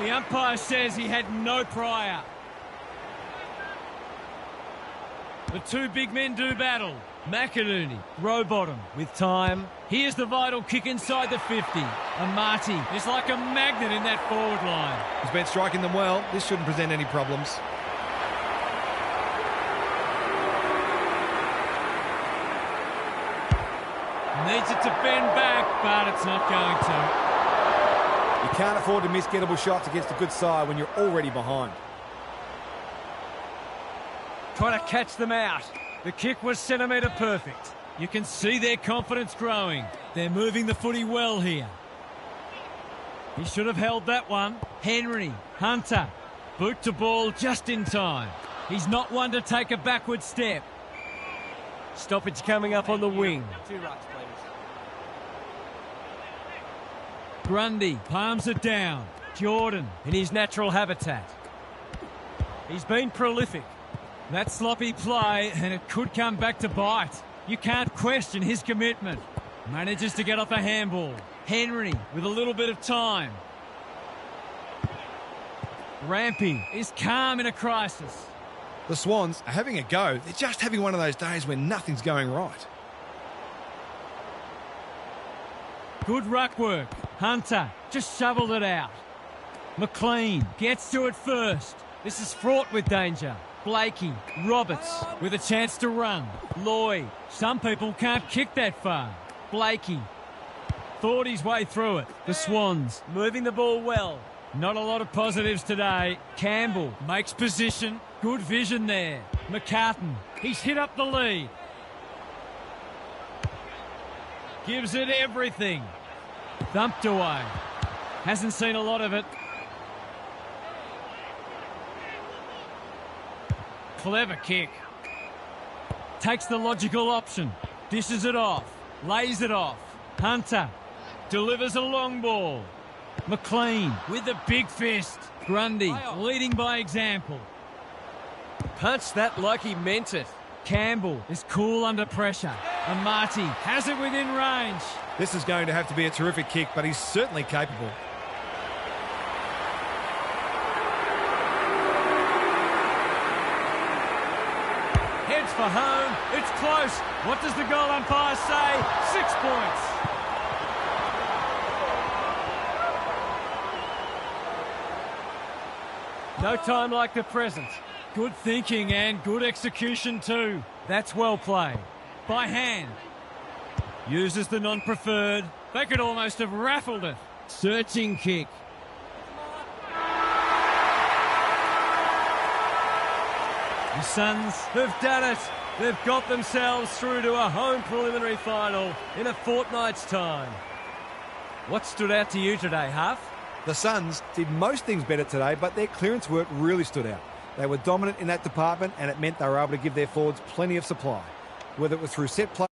The umpire says he had no prior. The two big men do battle. McInerney, row bottom with time. Here's the vital kick inside the 50. And Marty is like a magnet in that forward line. He's been striking them well. This shouldn't present any problems. Needs it to bend back, but it's not going to. You can't afford to miss gettable shots against a good side when you're already behind. Try to catch them out. The kick was centimetre perfect. You can see their confidence growing. They're moving the footy well here. He should have held that one. Henry, Hunter, boot to ball just in time. He's not one to take a backward step. Stoppage coming up on the wing. Grundy palms it down. Jordan in his natural habitat. He's been prolific. That sloppy play, and it could come back to bite. You can't question his commitment. Manages to get off a handball. Henry with a little bit of time. Rampy is calm in a crisis. The Swans are having a go. They're just having one of those days when nothing's going right. Good ruck work. Hunter just shoveled it out. McLean gets to it first. This is fraught with danger. Blakey, Roberts with a chance to run. Lloyd, some people can't kick that far. Blakey thought his way through it. The Swans moving the ball well. Not a lot of positives today. Campbell makes position. Good vision there. McCartan, he's hit up the lead. Gives it everything. Thumped away. Hasn't seen a lot of it. Clever kick. Takes the logical option. Dishes it off. Lays it off. Hunter delivers a long ball. McLean with a big fist. Grundy leading by example. Punched that like he meant it. Campbell is cool under pressure. And Marty has it within range. This is going to have to be a terrific kick, but he's certainly capable. Heads for home. It's close. What does the goal umpire say? 6 points. No time like the present. Good thinking and good execution too. That's well played. By hand. Uses the non-preferred. They could almost have raffled it. Searching kick. The Suns have done it. They've got themselves through to a home preliminary final in a fortnight's time. What stood out to you today, Huff? The Suns did most things better today, but their clearance work really stood out. They were dominant in that department, and it meant they were able to give their forwards plenty of supply. Whether it was through set play